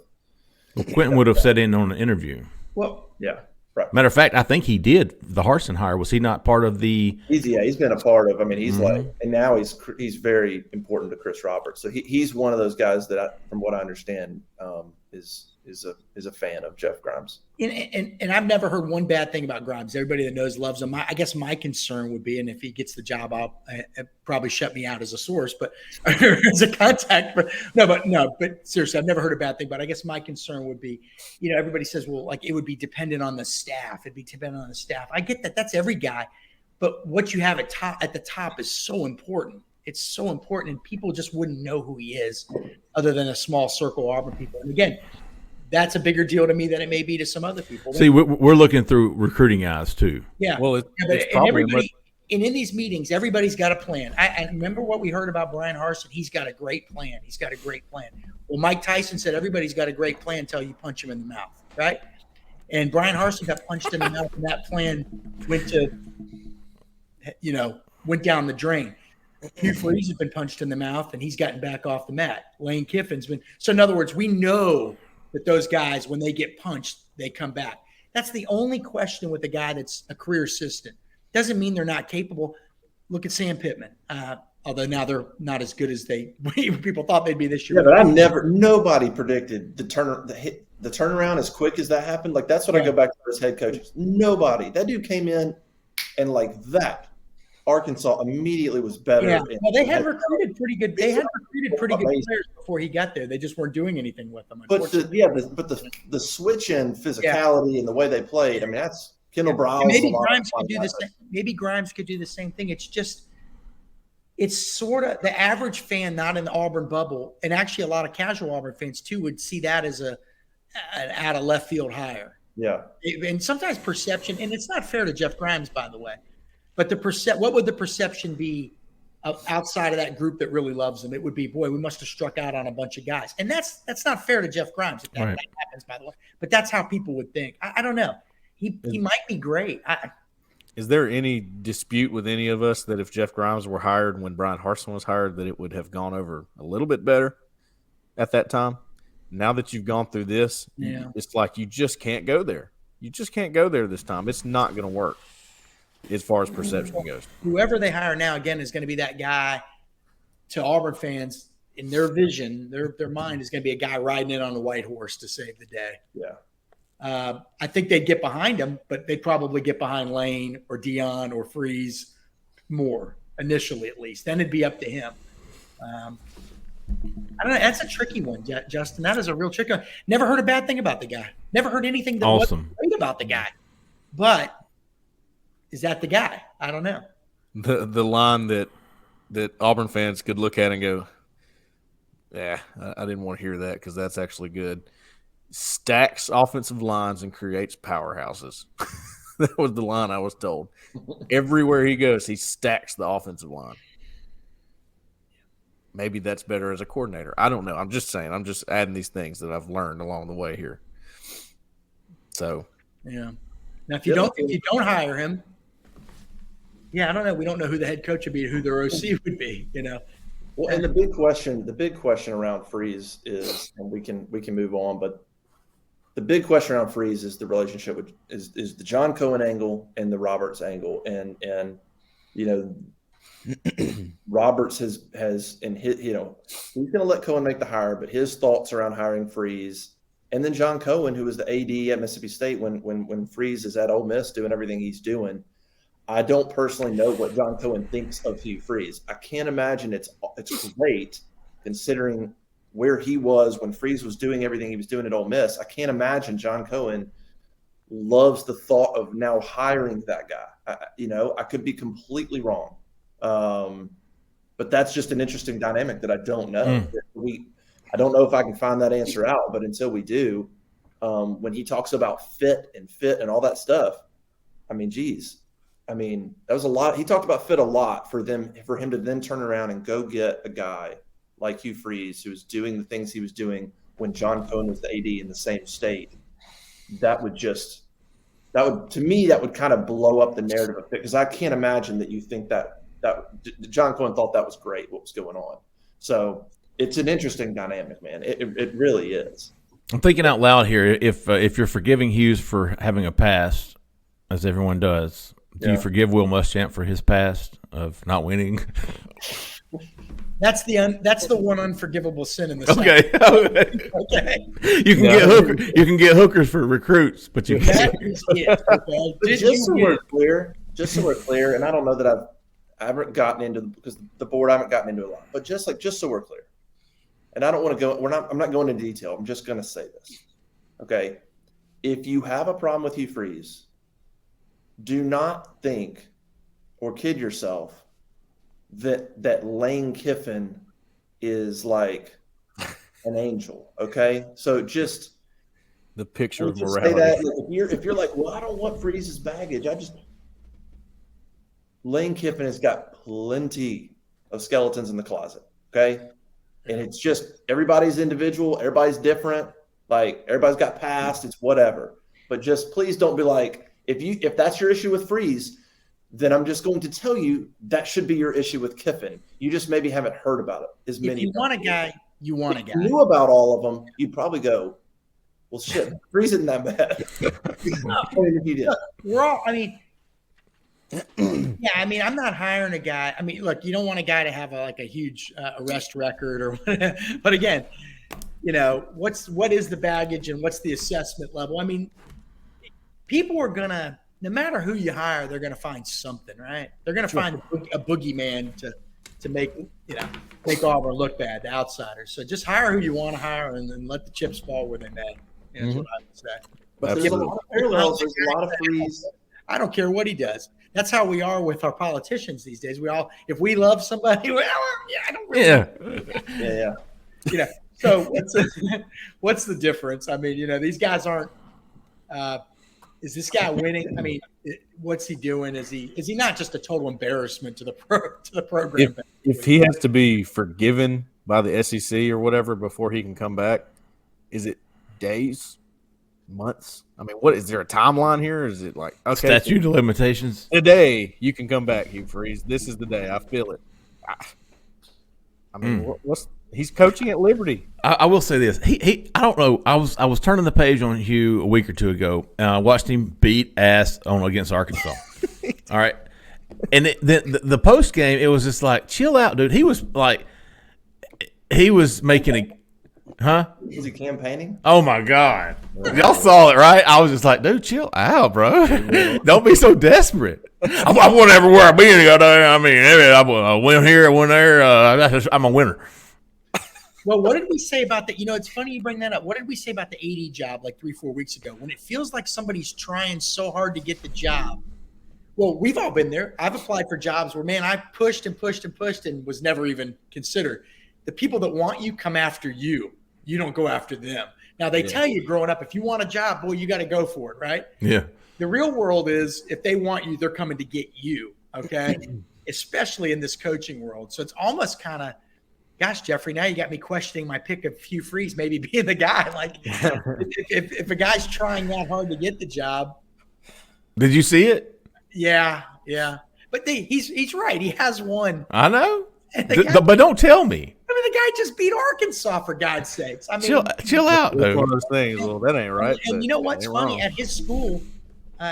Well, Quentin would have sat in on an interview. Well, yeah. Right. Matter of fact, I think he did the Harsin hire. Was he not part of the? He's been a part of. I mean, he's like, and now he's very important to Chris Roberts. So he's one of those guys that, from what I understand, is a fan of Jeff Grimes. And I've never heard one bad thing about Grimes. Everybody that knows loves him. I guess my concern would be, and if he gets the job, I'll probably shut me out as a source, but as a contact. But seriously, I've never heard a bad thing. But I guess my concern would be, everybody says, well, like it would be dependent on the staff. It'd be dependent on the staff. I get that. That's every guy. But what you have at the top is so important. It's so important, and people just wouldn't know who he is other than a small circle of Auburn people. And again, that's a bigger deal to me than it may be to some other people. See, we're looking through recruiting eyes too. Yeah. Well, it's probably And in these meetings, everybody's got a plan. I remember what we heard about Brian Harsin. He's got a great plan. He's got a great plan. Well, Mike Tyson said everybody's got a great plan until you punch him in the mouth, right? And Brian Harsin got punched in the mouth, and that plan went down the drain. Hugh Freeze has been punched in the mouth, and he's gotten back off the mat. Lane Kiffin's been – so, in other words, we know that those guys, when they get punched, they come back. That's the only question with a guy that's a career assistant. Doesn't mean they're not capable. Look at Sam Pittman. Although now they're not as good as people thought they'd be this year. Yeah, but nobody predicted the turnaround as quick as that happened. Like, that's what I go back to as head coaches. Nobody. That dude came in and like that. Arkansas immediately was better. Yeah, well, they had recruited pretty good. They had recruited pretty good players before he got there. They just weren't doing anything with them. But the switch in physicality and the way they played. I mean, that's Kendall Browse. Maybe Grimes could do the same. Maybe Grimes could do the same thing. It's sort of the average fan, not in the Auburn bubble, and actually a lot of casual Auburn fans too would see that as an out of left field hire. Yeah, and sometimes perception, and it's not fair to Jeff Grimes, by the way. But what would the perception be outside of that group that really loves him? It would be, boy, we must have struck out on a bunch of guys. And that's not fair to Jeff Grimes if that happens, by the way. But that's how people would think. I don't know. He might be great. Is there any dispute with any of us that if Jeff Grimes were hired when Brian Harsin was hired, that it would have gone over a little bit better at that time? Now that you've gone through this, it's like you just can't go there. You just can't go there this time. It's not going to work. As far as perception goes, whoever they hire now, again, is going to be that guy to Auburn fans in their vision, their mind is going to be a guy riding in on a white horse to save the day. Yeah. I think they'd get behind him, but they'd probably get behind Lane or Dion or Freeze more initially, at least. Then it'd be up to him. I don't know. That's a tricky one, Justin. That is a real tricky one. Never heard a bad thing about the guy. Never heard anything that wasn't great about the guy. But is that the guy? I don't know. The line that Auburn fans could look at and go, yeah, I didn't want to hear that because that's actually good. Stacks offensive lines and creates powerhouses. That was the line I was told. Everywhere he goes, he stacks the offensive line. Maybe that's better as a coordinator. I don't know. I'm just saying. I'm just adding these things that I've learned along the way here. So, yeah. Now, if you don't hire him, I don't know. We don't know who the head coach would be, who their OC would be. Well, and the big question around Freeze is, and we can move on, but the big question around Freeze is the relationship is the John Cohen angle and the Roberts angle, and Roberts has and his, he's going to let Cohen make the hire, but his thoughts around hiring Freeze, and then John Cohen, who was the AD at Mississippi State when Freeze is at Ole Miss doing everything he's doing. I don't personally know what John Cohen thinks of Hugh Freeze. I can't imagine it's great considering where he was when Freeze was doing everything he was doing at Ole Miss. I can't imagine John Cohen loves the thought of now hiring that guy. I could be completely wrong. But that's just an interesting dynamic that I don't know. I don't know if I can find that answer out, but until we do, when he talks about fit and all that stuff, I mean, geez. I mean, that was a lot. He talked about fit a lot for him to then turn around and go get a guy like Hugh Freeze, who was doing the things he was doing when John Cohen was the AD in the same state. That would to me, that would kind of blow up the narrative of fit, because I can't imagine that you think that John Cohen thought that was great, what was going on. So it's an interesting dynamic, man. It really is. I'm thinking out loud here. If you're forgiving Hughes for having a past, as everyone does, do you forgive Will Muschamp for his past of not winning? That's the one unforgivable sin in the South. Okay. Okay. You can get hookers for recruits, but you can't. That is it. Okay. Just so we're clear, and I don't know that I haven't gotten into because the board I haven't gotten into a lot, but just so we're clear, and I don't want to go. I'm not going into detail. I'm just going to say this. Okay, if you have a problem with Hugh Freeze, do not think or kid yourself that Lane Kiffin is like an angel. Okay, so just the picture of morality. Say that if you're like, well, I don't want Freeze's baggage. Lane Kiffin has got plenty of skeletons in the closet, okay? And it's just everybody's individual, everybody's different. Like everybody's got past, it's whatever. But just please don't be like, if that's your issue with Freeze, then I'm just going to tell you that should be your issue with Kiffin. You just maybe haven't heard about it as many. If you want a guy, you want a guy. If you knew about all of them, you'd probably go, well, shit, Freeze isn't that bad. If you did. We're all, I mean, yeah, I mean, I'm not hiring a guy. I mean, look, you don't want a guy to have a huge arrest record or whatever. But again, you know, what is the baggage and what's the assessment level? I mean, people are going to, no matter who you hire, they're going to find something, right? They're going to find a boogeyman to make, you know, make Auburn look bad to outsiders. So just hire who you want to hire and then let the chips fall where they may. That's what I would say. But there's a lot of parallels. There's a lot of Freeze. I don't care what he does. That's how we are with our politicians these days. We all, if we love somebody, well, yeah, I don't really. Yeah. You know, so what's the difference? I mean, you know, these guys aren't. Is this guy winning? I mean, what's he doing? Is he not just a total embarrassment to the program? If he has to be forgiven by the SEC or whatever before he can come back, is it days, months? I mean, what is there a timeline here? Is it like okay, statute of limitations? Today you can come back, Hugh Freeze. This is the day. I feel it. I mean, what's he's coaching at Liberty. I will say this. He I don't know. I was turning the page on Hugh a week or two ago, and I watched him beat ass against Arkansas. All right, and the post game, it was just like, chill out, dude. He was making a. Huh? Was he campaigning? Oh my God! Y'all saw it, right? I was just like, dude, chill out, bro. Don't be so desperate. I want everywhere I've been. I mean, I went here, I went there. I'm a winner. Well, what did we say about that? You know, it's funny you bring that up. What did we say about the AD job like 3-4 weeks ago? When it feels like somebody's trying so hard to get the job. Well, we've all been there. I've applied for jobs where, man, I pushed and pushed and pushed and was never even considered. The people that want you come after you. You don't go after them. Now, they tell you growing up, if you want a job, boy, you got to go for it, right? Yeah. The real world is if they want you, they're coming to get you, okay? Especially in this coaching world. So it's almost kind of, gosh, Jeffrey, now you got me questioning my pick of Hugh Freeze maybe being the guy. Like, if a guy's trying that hard to get the job. Did you see it? Yeah. But he's right. He has one. I know. But don't tell me. I mean, the guy just beat Arkansas, for God's sakes. I mean, chill out, dude. It's one of those things. Well, that ain't right. And you know what's funny? Wrong. At his school,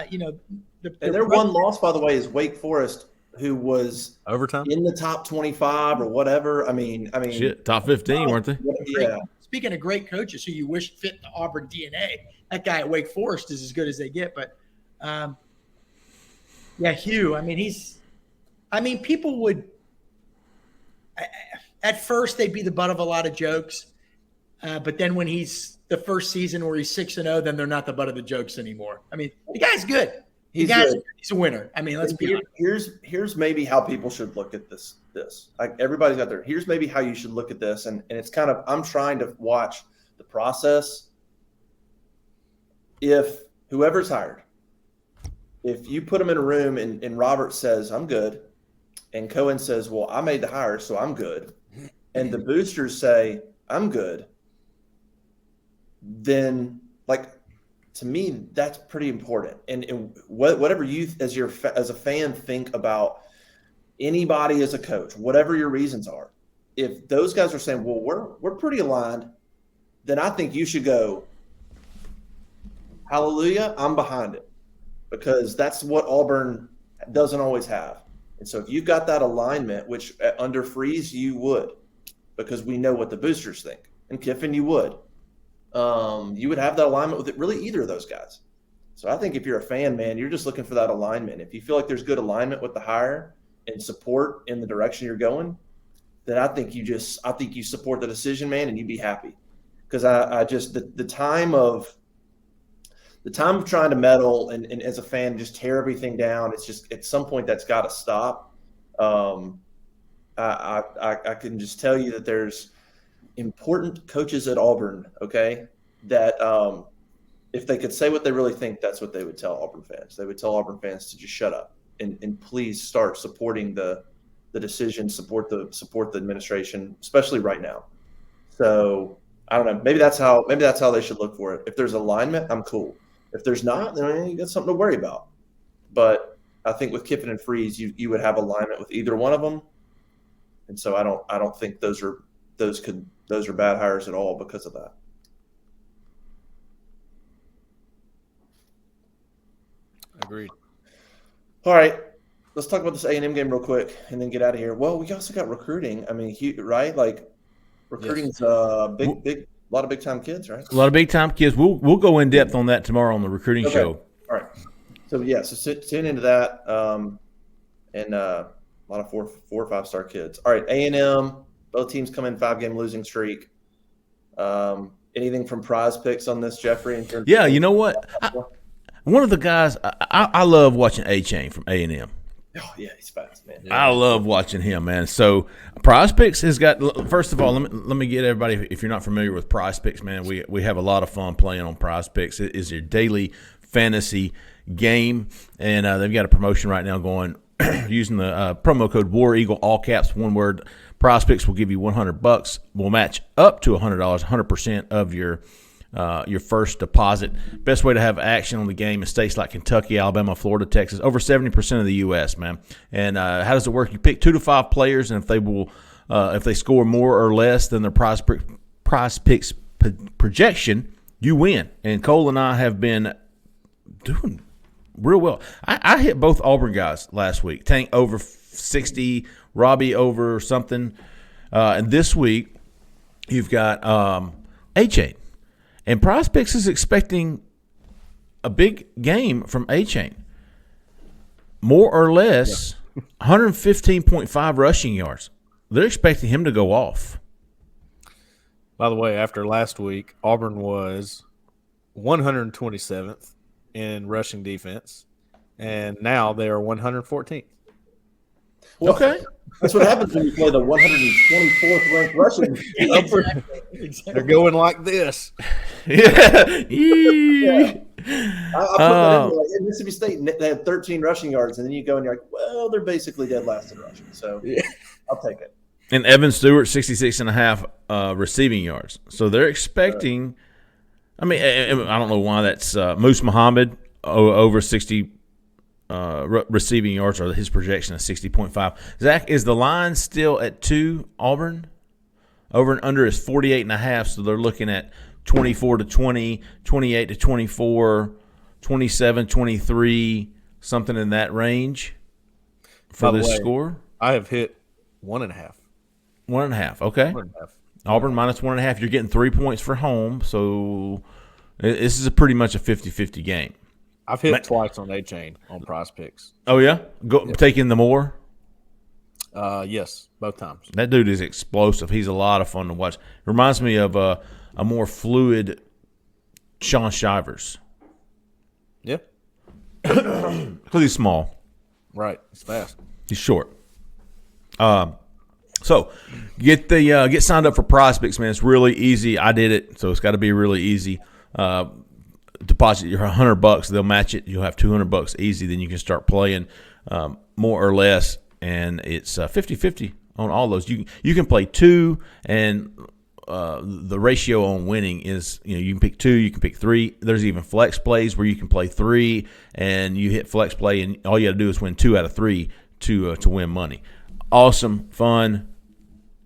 you know, and their one loss, by the way, is Wake Forest, who was overtime in the top 25 or whatever. I mean, shit, top 15, weren't they? Yeah. Speaking of great coaches who you wish fit the Auburn DNA, that guy at Wake Forest is as good as they get. But yeah, Hugh. I mean, people would. At first, they'd be the butt of a lot of jokes, but then when he's the first season where he's 6-0, then they're not the butt of the jokes anymore. I mean, the guy's good. He's a winner. I mean, let's be honest. Here's maybe how people should look at this. Like everybody's out there. Here's maybe how you should look at this, and it's kind of I'm trying to watch the process. If whoever's hired, if you put them in a room and Robert says I'm good, and Cohen says, well, I made the hire, so I'm good, and the boosters say I'm good, then like to me that's pretty important. And whatever you as a fan think about anybody as a coach, whatever your reasons are, if those guys are saying, well, we're pretty aligned, then I think you should go, hallelujah, I'm behind it, because that's what Auburn doesn't always have. And so if you've got that alignment, which under Freeze you would, because we know what the boosters think, and Kiffin you would have that alignment with really either of those guys. So I think if you're a fan, man, you're just looking for that alignment. If you feel like there's good alignment with the hire and support in the direction you're going, then I think you support the decision, man, and you'd be happy. Because I just the time of trying to meddle and as a fan just tear everything down, it's just at some point that's got to stop. I can just tell you that there's important coaches at Auburn, okay, that if they could say what they really think, that's what they would tell Auburn fans. They would tell Auburn fans to just shut up and please start supporting the decision, support the administration, especially right now. So I don't know. Maybe that's how they should look for it. If there's alignment, I'm cool. If there's not, then you got something to worry about. But I think with Kiffin and Freeze, you would have alignment with either one of them, and so I don't think those are bad hires at all because of that. Agreed. All right, let's talk about this A&M game real quick, and then get out of here. Well, we also got recruiting. I mean, right? Like recruiting's big. A lot of big time kids, right? A lot of big time kids. We'll go in depth on that tomorrow on the recruiting show. All right. So so tune into that, and a lot of 4 or 5 star kids. All right, A&M. Both teams come in 5-game losing streak. Anything from Prize Picks on this, Jeffrey? Yeah, you know what? One of the guys I love watching A-Chain from A&M. Oh yeah, he's fast, man. I love watching him, man. So Prize Picks has got. First of all, let me get everybody. If you're not familiar with Prize Picks, man, we have a lot of fun playing on Prize Picks. It is your daily fantasy game, and they've got a promotion right now going using the promo code War Eagle, all caps, one word. Prize Picks will give you $100. We'll match up to $100, 100% of your first deposit. Best way to have action on the game in states like Kentucky, Alabama, Florida, Texas, over 70% of the U.S., man. And how does it work? You pick 2 to 5 players, and if they score more or less than their Prize Picks projection, you win. And Cole and I have been doing real well. I hit both Auburn guys last week. Tank over 60, Robbie over something. And this week, you've got A-Chain. And Prize Picks is expecting a big game from A-Chain. More or less, 115.5 rushing yards. They're expecting him to go off. By the way, after last week, Auburn was 127th in rushing defense, and now they are 114th. Well, okay. That's what happens when you play the 124th ranked rushing. Exactly. They're going like this. I put that in, like, in Mississippi State, they had 13 rushing yards, and then you go and you're like, well, they're basically dead last in rushing. So I'll take it. And Evan Stewart, 66.5 receiving yards. So they're expecting I mean, I don't know why that's Moose Muhammad over 60 receiving yards, or his projection is 60.5. Zach, is the line still at 2 Auburn? Over and under is 48.5, so they're looking at 24-20, 28-24, 27-23, something in that range for this score. I have hit 1.5. 1.5, okay. 1.5. Auburn minus 1.5. You're getting 3 points for home, so this is pretty much a 50-50 game. I've hit twice on A-Chain on Prize Picks. Oh, yeah? Taking the more? Yes, both times. That dude is explosive. He's a lot of fun to watch. Reminds me of a more fluid Sean Shivers. Yeah. Because he's small. Right. He's fast. He's short. So get signed up for Prize Picks, man. It's really easy. I did it, so it's got to be really easy. Deposit your $100. They'll match it. You'll have $200 easy. Then you can start playing more or less, and it's 50-50 on all those. You can play 2, and the ratio on winning is, you can pick 2, you can pick 3. There's even flex plays where you can play 3, and you hit flex play, and all you got to do is win 2 out of 3 to win money. Awesome, fun,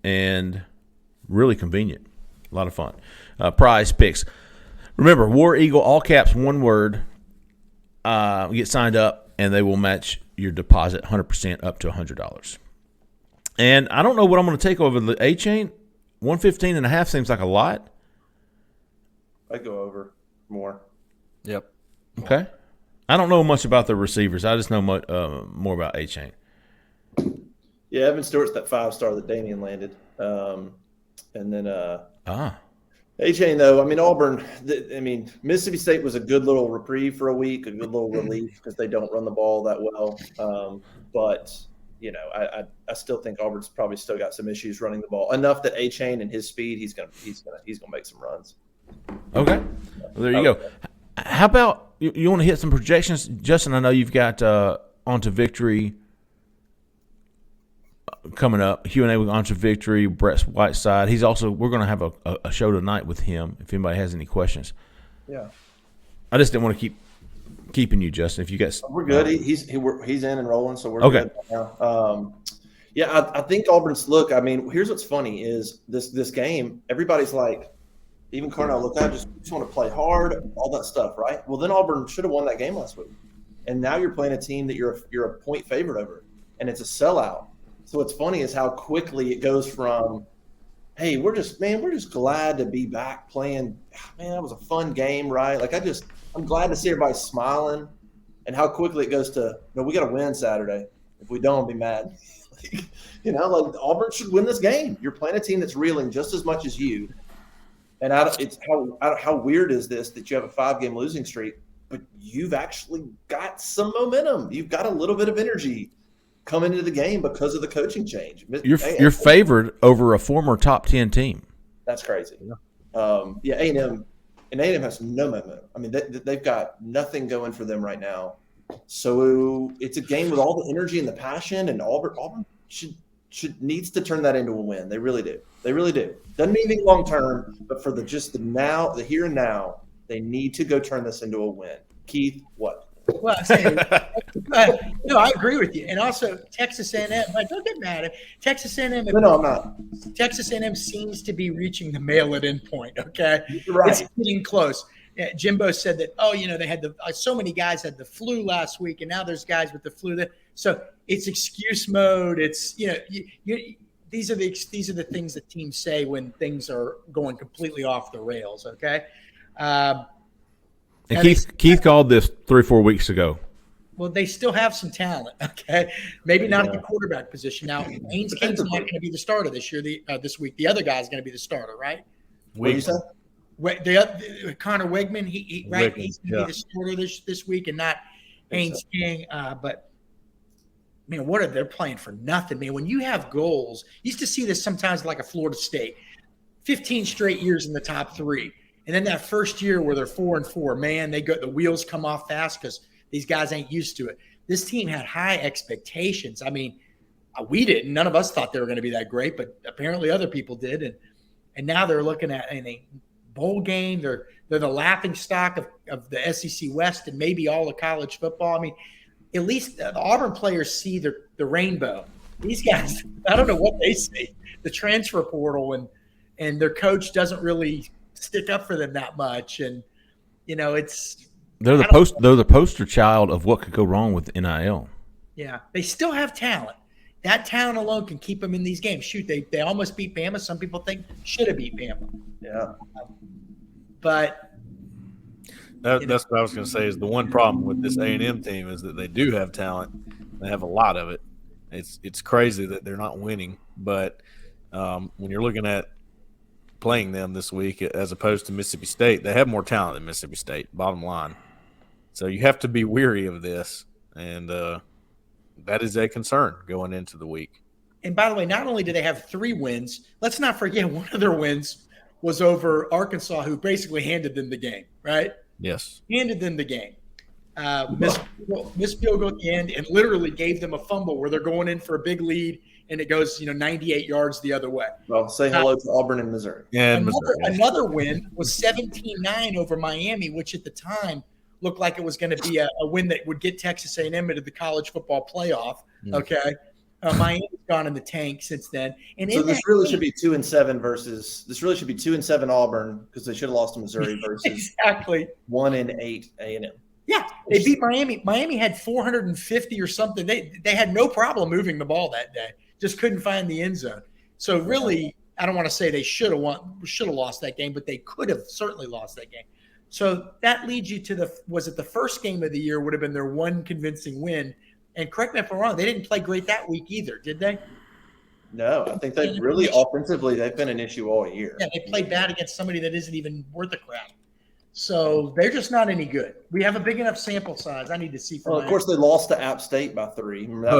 and really convenient. A lot of fun. Prize Picks. Remember, War Eagle, all caps, one word. Get signed up, and they will match your deposit 100% up to $100. And I don't know what I'm going to take over the A-Chain. 115.5 seems like a lot. I'd go over more. Yep. Okay. I don't know much about the receivers. I just know more about A-Chain. Yeah, Evan Stewart's that 5-star that Damian landed. And then A-Chain, though, I mean, Auburn, Mississippi State was a good little reprieve for a week, a good little relief because they don't run the ball that well. But, I still think Auburn's probably still got some issues running the ball. Enough that A-Chain and his speed, he's gonna make some runs. Okay. Well, there you go. How about you want to hit some projections, Justin? I know you've got On to Victory coming up. Q&A with On to Victory, Brett Whiteside. He's also, we're going to have a show tonight with him if anybody has any questions. Yeah. I just didn't want to keeping you, Justin. If you guys, we're good. He's in and rolling, so we're okay. Good now. Yeah, I think Auburn's look. I mean, here's what's funny is this game. Everybody's like, even Carnell, look, I just want to play hard, all that stuff, right? Well, then Auburn should have won that game last week, and now you're playing a team that you're a point favorite over, and it's a sellout. So what's funny is how quickly it goes from, hey, we're just glad to be back playing. Man, that was a fun game, right? Like I'm glad to see everybody smiling, and how quickly it goes to, no, we got to win Saturday. If we don't, I'll be mad. Like Auburn should win this game. You're playing a team that's reeling just as much as you. And how weird is this that you have a 5-game losing streak, but you've actually got some momentum. You've got a little bit of energy coming into the game because of the coaching change. You're favored over a former top 10 team. That's crazy. Yeah, A&M. And A&M has no momentum. I mean, they've got nothing going for them right now. So it's a game with all the energy and the passion, and Auburn needs to turn that into a win. They really do. They really do. Doesn't mean anything long term, but for the here and now, they need to go turn this into a win. Keith, what? Well, I'm saying, no, I agree with you. And also, Texas A&M. Don't get mad at Texas A&M. No, I'm not. Texas A&M seems to be reaching the mail-it-in point. Okay, right. It's getting close. Jimbo said that. They had so many guys had the flu last week, and now there's guys with the flu. So it's excuse mode. It's these are the things that teams say when things are going completely off the rails. Okay. And Keith called this 3 or 4 weeks ago. Well, they still have some talent. Okay, maybe not at the quarterback position. Now, Haynes King's not going to be the starter this year. This week, the other guy's going to be the starter, right? What did you say? Connor Wegman, he's going to be the starter this week, and not Haynes King. But man, they're playing for nothing, man. When you have goals, you used to see this sometimes like a Florida State, 15 straight years in the top 3. And then that first year where they're 4-4, man, the wheels come off fast because these guys ain't used to it. This team had high expectations. I mean, we didn't. None of us thought they were going to be that great, but apparently other people did. And now they're looking at a bowl game. They're the laughing stock of the SEC West and maybe all of college football. I mean, at least the Auburn players see the rainbow. These guys, I don't know what they see. The transfer portal and their coach doesn't really stick up for them that much, and they're the poster child of what could go wrong with NIL. Yeah, they still have talent. That talent alone can keep them in these games. Shoot, they almost beat Bama. Some people think should have beat Bama. Yeah, but that's what I was going to say. Is the one problem with this A&M team is that they do have talent. They have a lot of it. It's crazy that they're not winning, but when you're looking at playing them this week as opposed to Mississippi State, they have more talent than Mississippi State, bottom line. So you have to be weary of this, and that is a concern going into the week. And by the way, not only do they have 3 wins, let's not forget one of their wins was over Arkansas, who basically handed them the game, right? Yes. Handed them the game. Missed field goal at the end and literally gave them a fumble where they're going in for a big lead, and it goes 98 yards the other way. Well, say hello to Auburn and Missouri. And another win was 17-9 over Miami, which at the time looked like it was going to be a win that would get Texas A&M into the college football playoff. Okay, Miami's gone in the tank since then. And so this really should be 2-7 versus. This really should be 2-7 Auburn because they should have lost to Missouri versus exactly 1-8 A&M. Yeah, they beat Miami. Miami had 450 or something. They had no problem moving the ball that day. Just couldn't find the end zone. So really, I don't want to say they should have lost that game, but they could have certainly lost that game. So that leads you to the first game of the year would have been their one convincing win. And correct me if I'm wrong, they didn't play great that week either, did they? No, I think they really offensively, they've been an issue all year. Yeah, they played bad against somebody that isn't even worth a crap. So they're just not any good. We have a big enough sample size. I need to see. Of course, they lost to App State by 3. That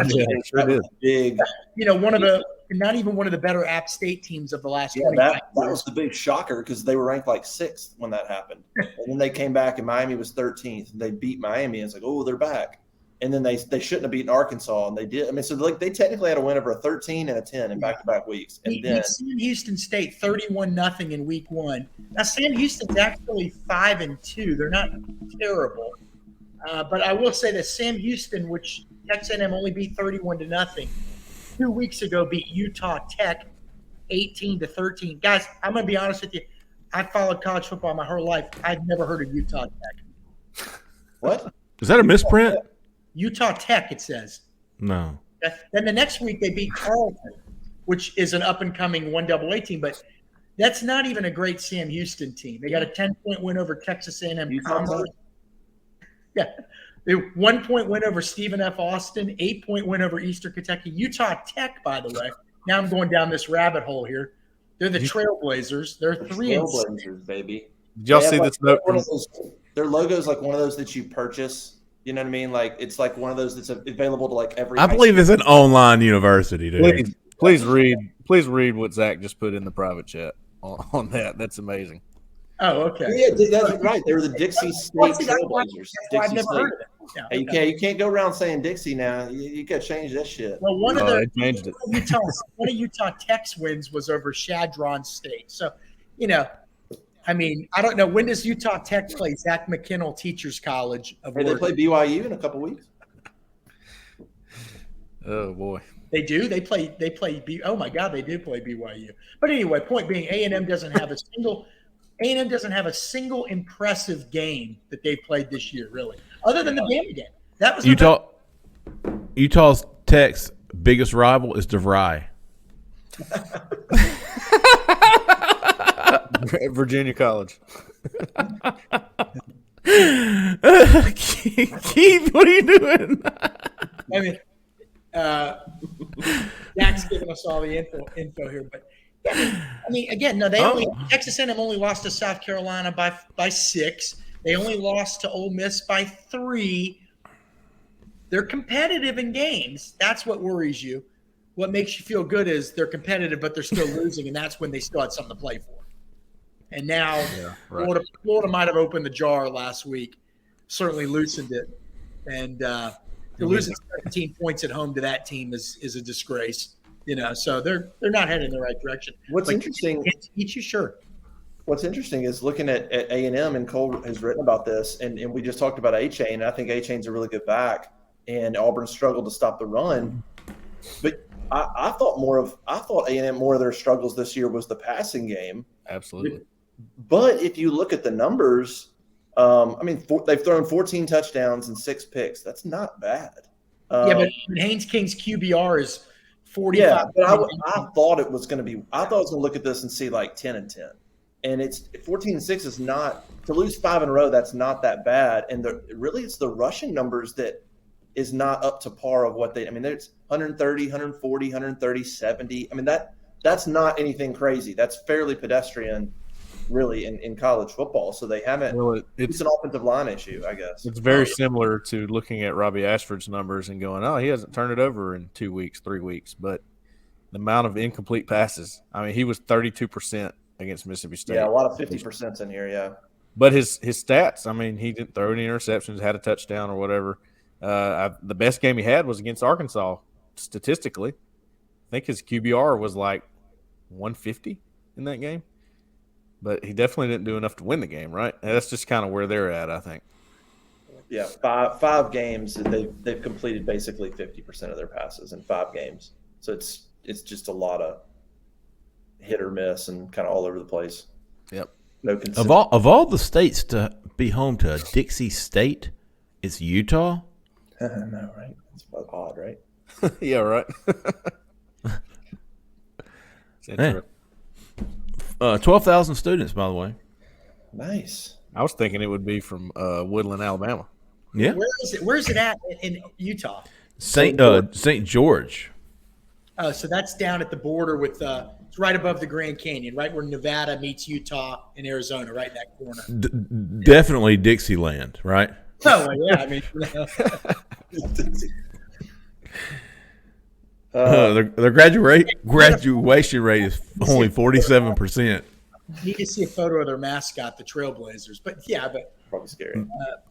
was big. One of the not even one of the better App State teams of the last 20 years. That was the big shocker because they were ranked like 6th when that happened. And then they came back and Miami was 13th. They beat Miami and it's like, oh, they're back. and then they shouldn't have beaten Arkansas, and they did. I mean, so like they technically had a win over a 13 and a 10 in back-to-back weeks, and then Sam Houston State 31-0 in week 1. Now Sam Houston's actually 5-2. They're not terrible, but I will say that Sam Houston, which Texas A&M only beat 31-0, 2 weeks ago beat Utah Tech 18-13. Guys, I'm gonna be honest with you. I followed college football my whole life. I've never heard of Utah Tech. what? Is that a misprint? Utah Tech, it says. No. Then the next week they beat Carleton, which is an up-and-coming 1AA team, but that's not even a great Sam Houston team. They got a 10-point win over Texas A&M Commerce. Yeah. A 1-point win over Stephen F. Austin, 8-point win over Eastern Kentucky. Utah Tech, by the way. Now I'm going down this rabbit hole here. They're the Trailblazers. They're 3-6. Trailblazers, baby. Did y'all see like this note? Their logo is like one of those that you purchase. You know what I mean? Like it's like one of those that's available to like every. I believe it's an online university, dude. Please read what Zach just put in the private chat on that. That's amazing. Oh, okay. Yeah, that's right. They were the Dixie State Trailblazers. I've never heard of it. Yeah, hey, okay. you can't go around saying Dixie now. You got to change that shit. Well, one of Utah Tech's wins was over Shadron State. So, I mean, I don't know. When does Utah Tech play Zach McKinnell Teachers College of They play BYU in a couple weeks. Oh boy, they do. They play. Oh my God, they do play BYU. But anyway, point being, A&M doesn't have a single impressive game that they've played this year, really, other than the Bama game. That was Utah's Tech's biggest rival is DeVry. Virginia College. Keith, what are you doing? I mean, Zach's giving us all the info here, but yeah, I mean, again, no, Texas A&M only lost to South Carolina by 6. They only lost to Ole Miss by 3. They're competitive in games. That's what worries you. What makes you feel good is they're competitive, but they're still losing, and that's when they still had something to play for. And now Florida might have opened the jar last week, certainly loosened it, and losing 17 points at home to that team is a disgrace. So they're not heading in the right direction. What's interesting? What's interesting is looking at A&M, and Cole has written about this, and we just talked about A-Chain, and I think A-Chain's a really good back, and Auburn struggled to stop the run. But I thought A&M more of their struggles this year was the passing game. Absolutely. But if you look at the numbers, they've thrown 14 touchdowns and 6 picks. That's not bad. But Haynes King's QBR is 45. Yeah, but I thought it was going to be. I thought I was going to look at this and see like 10-10, and it's 14-6 is not to lose 5 in a row. That's not that bad, and it's the rushing numbers that is not up to par of what they. I mean, there's 130, 140, 130, 70. I mean that's not anything crazy. That's fairly pedestrian, really, in college football. So they haven't. Well, it's an offensive line issue, I guess. It's very similar to looking at Robbie Ashford's numbers and going, "Oh, he hasn't turned it over in 2 weeks, 3 weeks." But the amount of incomplete passes. I mean, he was 32% against Mississippi State. Yeah, a lot of 50% in here. Yeah. But his stats. I mean, he didn't throw any interceptions, had a touchdown or whatever. The best game he had was against Arkansas. Statistically, I think his QBR was like 150 in that game. But he definitely didn't do enough to win the game, right? And that's just kind of where they're at, I think. Yeah, five games they've completed basically 50% of their passes in 5 games. So it's just a lot of hit or miss and kind of all over the place. Yep. No of all the states to be home to a Dixie State, it's Utah. No, right? It's odd, right? Yeah, right. It's 12,000 students, by the way. Nice. I was thinking it would be from Woodland, Alabama. Yeah. Where's it at in Utah? St. George. Oh, so that's down at the border with it's right above the Grand Canyon, right where Nevada meets Utah and Arizona, right in that corner. Definitely Dixieland, right? Oh, yeah. I mean, their graduation rate is only 47%. You can see a photo of their mascot, the Trailblazers. But probably scary.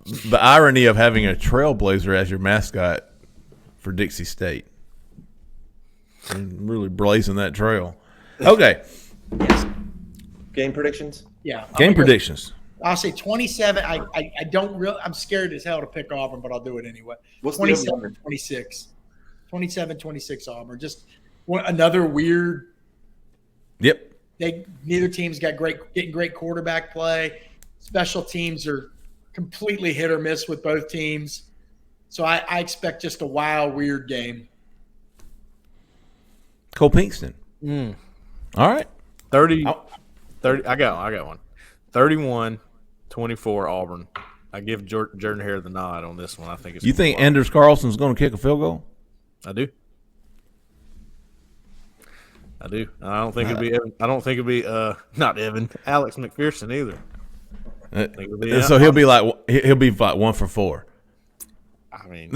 The irony of having a Trailblazer as your mascot for Dixie State. And really blazing that trail. Okay. Yes. Game predictions? Yeah. Game predictions. I'll say 27. I don't really. I'm scared as hell to pick Auburn, but I'll do it anyway. What's the 27, 26. 27, 26 Auburn. Just another weird. Yep. Neither team's getting great quarterback play. Special teams are completely hit or miss with both teams. So I expect just a wild, weird game. Cole Pinkston. All right. 30. I got one. 31-24 Auburn. I give Jordan Hare the nod on this one. I think it's. You think Anders Carlson's going to kick a field goal? I do. I don't think it'll be Evan. I don't think it'll be not Evan, Alex McPherson either. So he'll be like 1 for 4. I mean,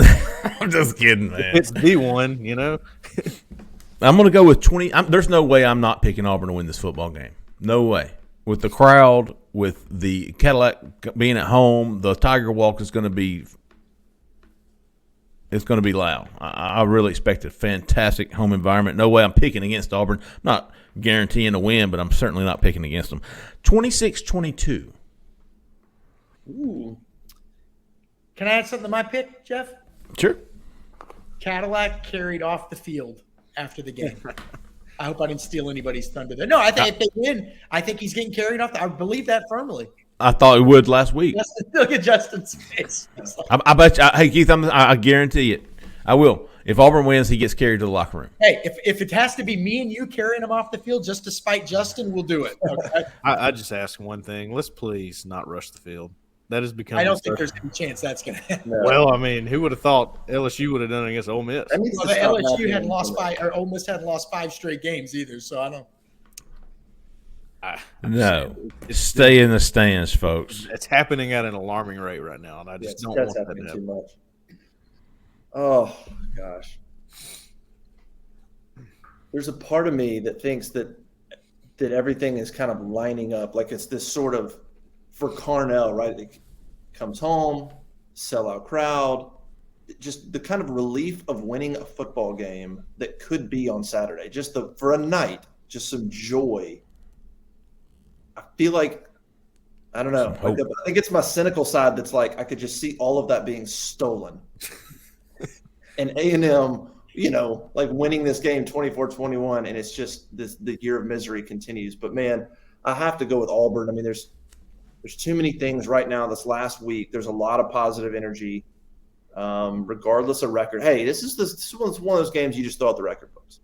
I'm just kidding, man. It's D1, you know. I'm going to go with 20. There's no way I'm not picking Auburn to win this football game. No way. With the crowd, with the Cadillac being at home, the Tiger Walk is going to be. It's going to be loud. I really expect a fantastic home environment. No way I'm picking against Auburn. I'm not guaranteeing a win, but I'm certainly not picking against them. 26-22. Ooh. Can I add something to my pick, Jeff? Sure. Cadillac carried off the field after the game. I hope I didn't steal anybody's thunder there. No, I think if they win, I think he's getting carried off. I believe that firmly. I thought it would last week. Look at Justin's face. I bet you. Hey, Keith, I guarantee it. I will. If Auburn wins, he gets carried to the locker room. Hey, if it has to be me and you carrying him off the field just to spite Justin, we'll do it. Okay? I just ask one thing. Let's please not rush the field. That has become. I don't think there's any chance that's going to happen. No. Well, I mean, who would have thought LSU would have done it against Ole Miss? That needs Well, to the stop LSU hadn't happening. lost 5, or Ole Miss hadn't lost 5 straight games either. So I don't. No. Stay in the stands, folks. It's happening at an alarming rate right now, and I just don't That's want that happening to too happen. much. Oh gosh. There's a part of me that thinks that everything is kind of lining up, like it's this sort of for Carnell, right? It comes home, sellout crowd, just the kind of relief of winning a football game that could be on Saturday, just for a night, just some joy. I feel like, I don't know. I think it's my cynical side that's like, I could just see all of that being stolen. And A&M, like winning this game 24-21, and it's just the year of misery continues. But, man, I have to go with Auburn. I mean, there's too many things right now this last week. There's a lot of positive energy, regardless of record. Hey, this is one of those games you just throw out the record books.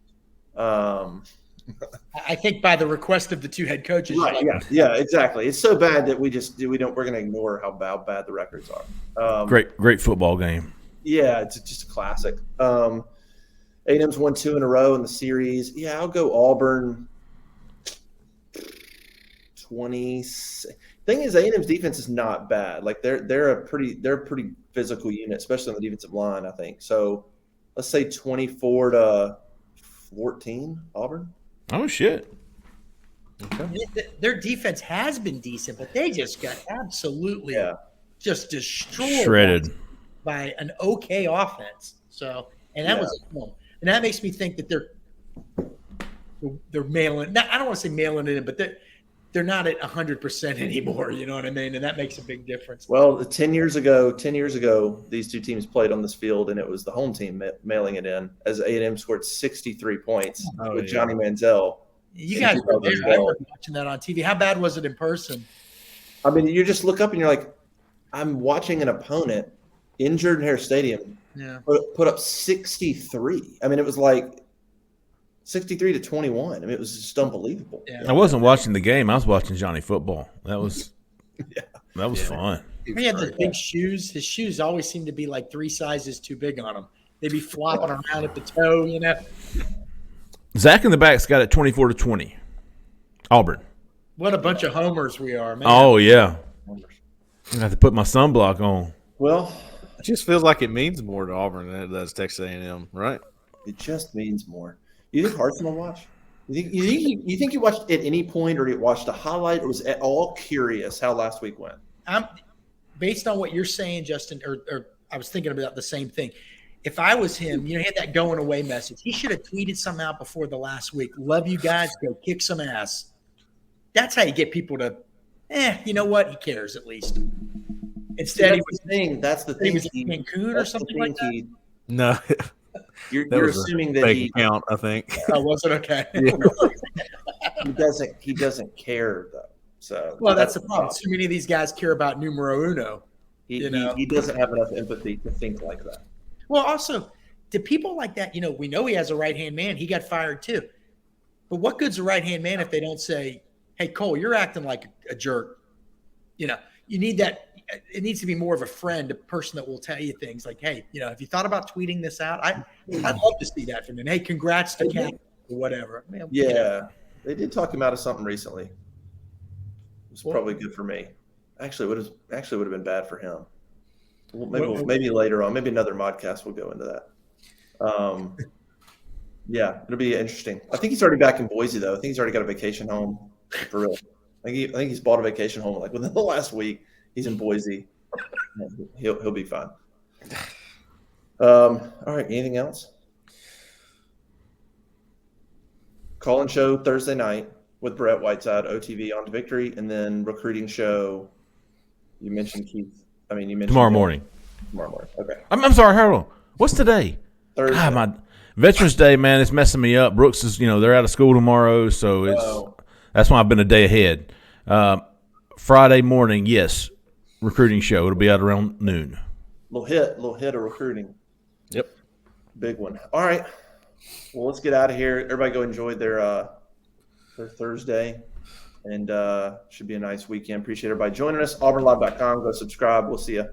I think by the request of the 2 head coaches. Right, yeah, exactly. It's so bad that we're going to ignore how bad the records are. Great football game. Yeah, it's just a classic. A&M's won 2 in a row in the series. Yeah, I'll go Auburn 20. Thing is, A&M's defense is not bad. Like they're a pretty physical unit, especially on the defensive line, I think. So let's say 24-14 Auburn. Oh shit. Okay. Their defense has been decent, but they just got absolutely just destroyed. Shredded. By an okay offense. So, and that was at home. And that makes me think that they're mailing. I don't want to say mailing it in, but they're not at 100% anymore. You know what I mean? And that makes a big difference. Well, 10 years ago, these 2 teams played on this field, and it was the home team mailing it in as A&M scored 63 points with Johnny Manziel. You guys were there. I remember watching that on TV. How bad was it in person? I mean, you just look up and you're like, I'm watching an opponent in Jordan-Hare Stadium put up 63. I mean, it was like 63-21. I mean, it was just unbelievable. Yeah. I wasn't watching the game. I was watching Johnny Football. That was fun. He had the big shoes. His shoes always seemed to be like 3 sizes too big on him. They'd be flopping around at the toe, Zach in the back's got it 24-20. Auburn. What a bunch of homers we are, man. Oh, yeah. I have to put my sunblock on. Well, it just feels like it means more to Auburn than it does Texas A&M, right? It just means more. You think Hartson will watch? You think you watched at any point, or you watched a highlight, or was at all curious how last week went? based on what you're saying, Justin, or I was thinking about the same thing. If I was him, he had that going away message. He should have tweeted something out before the last week. Love you guys. Go kick some ass. That's how you get people to, you know what? He cares at least. Instead, that's the thing. He was in Cancun or something like that. No. You're assuming that fake account, I think. Oh, was it? Okay. Yeah. He doesn't care though. So that's the problem. Too many of these guys care about numero uno. He doesn't have enough empathy to think like that. Well, also, to people like that, we know he has a right-hand man. He got fired too. But what good's a right-hand man if they don't say, hey, Cole, you're acting like a jerk. You need that. It needs to be more of a friend, a person that will tell you things like, hey, have you thought about tweeting this out? I'd love to see that from him. Hey, congrats to Cat or whatever. Man, they did talk him out of something recently. It was probably good for me. Actually, would have been bad for him. Maybe later on, maybe another Modcast will go into that. Yeah, it'll be interesting. I think he's already back in Boise though. I think he's already got a vacation home for real. I think he's bought a vacation home like within the last week. He's in Boise. He'll be fine. All right. Anything else? Call-in show Thursday night with Brett Whiteside, OTV on to Victory, and then recruiting show. You mentioned Keith. You mentioned tomorrow morning. Tomorrow morning. Okay. I'm sorry, Harold. What's today? Thursday. God, my Veterans Day, man, it's messing me up. Brooks is, they're out of school tomorrow, so that's why I've been a day ahead. Friday morning, yes, recruiting show. It'll be out around noon. Little hit of recruiting. Yep. Big one. All right. Well, let's get out of here. Everybody go enjoy their Thursday, and should be a nice weekend. Appreciate everybody joining us. AuburnLive.com. Go subscribe. We'll see you.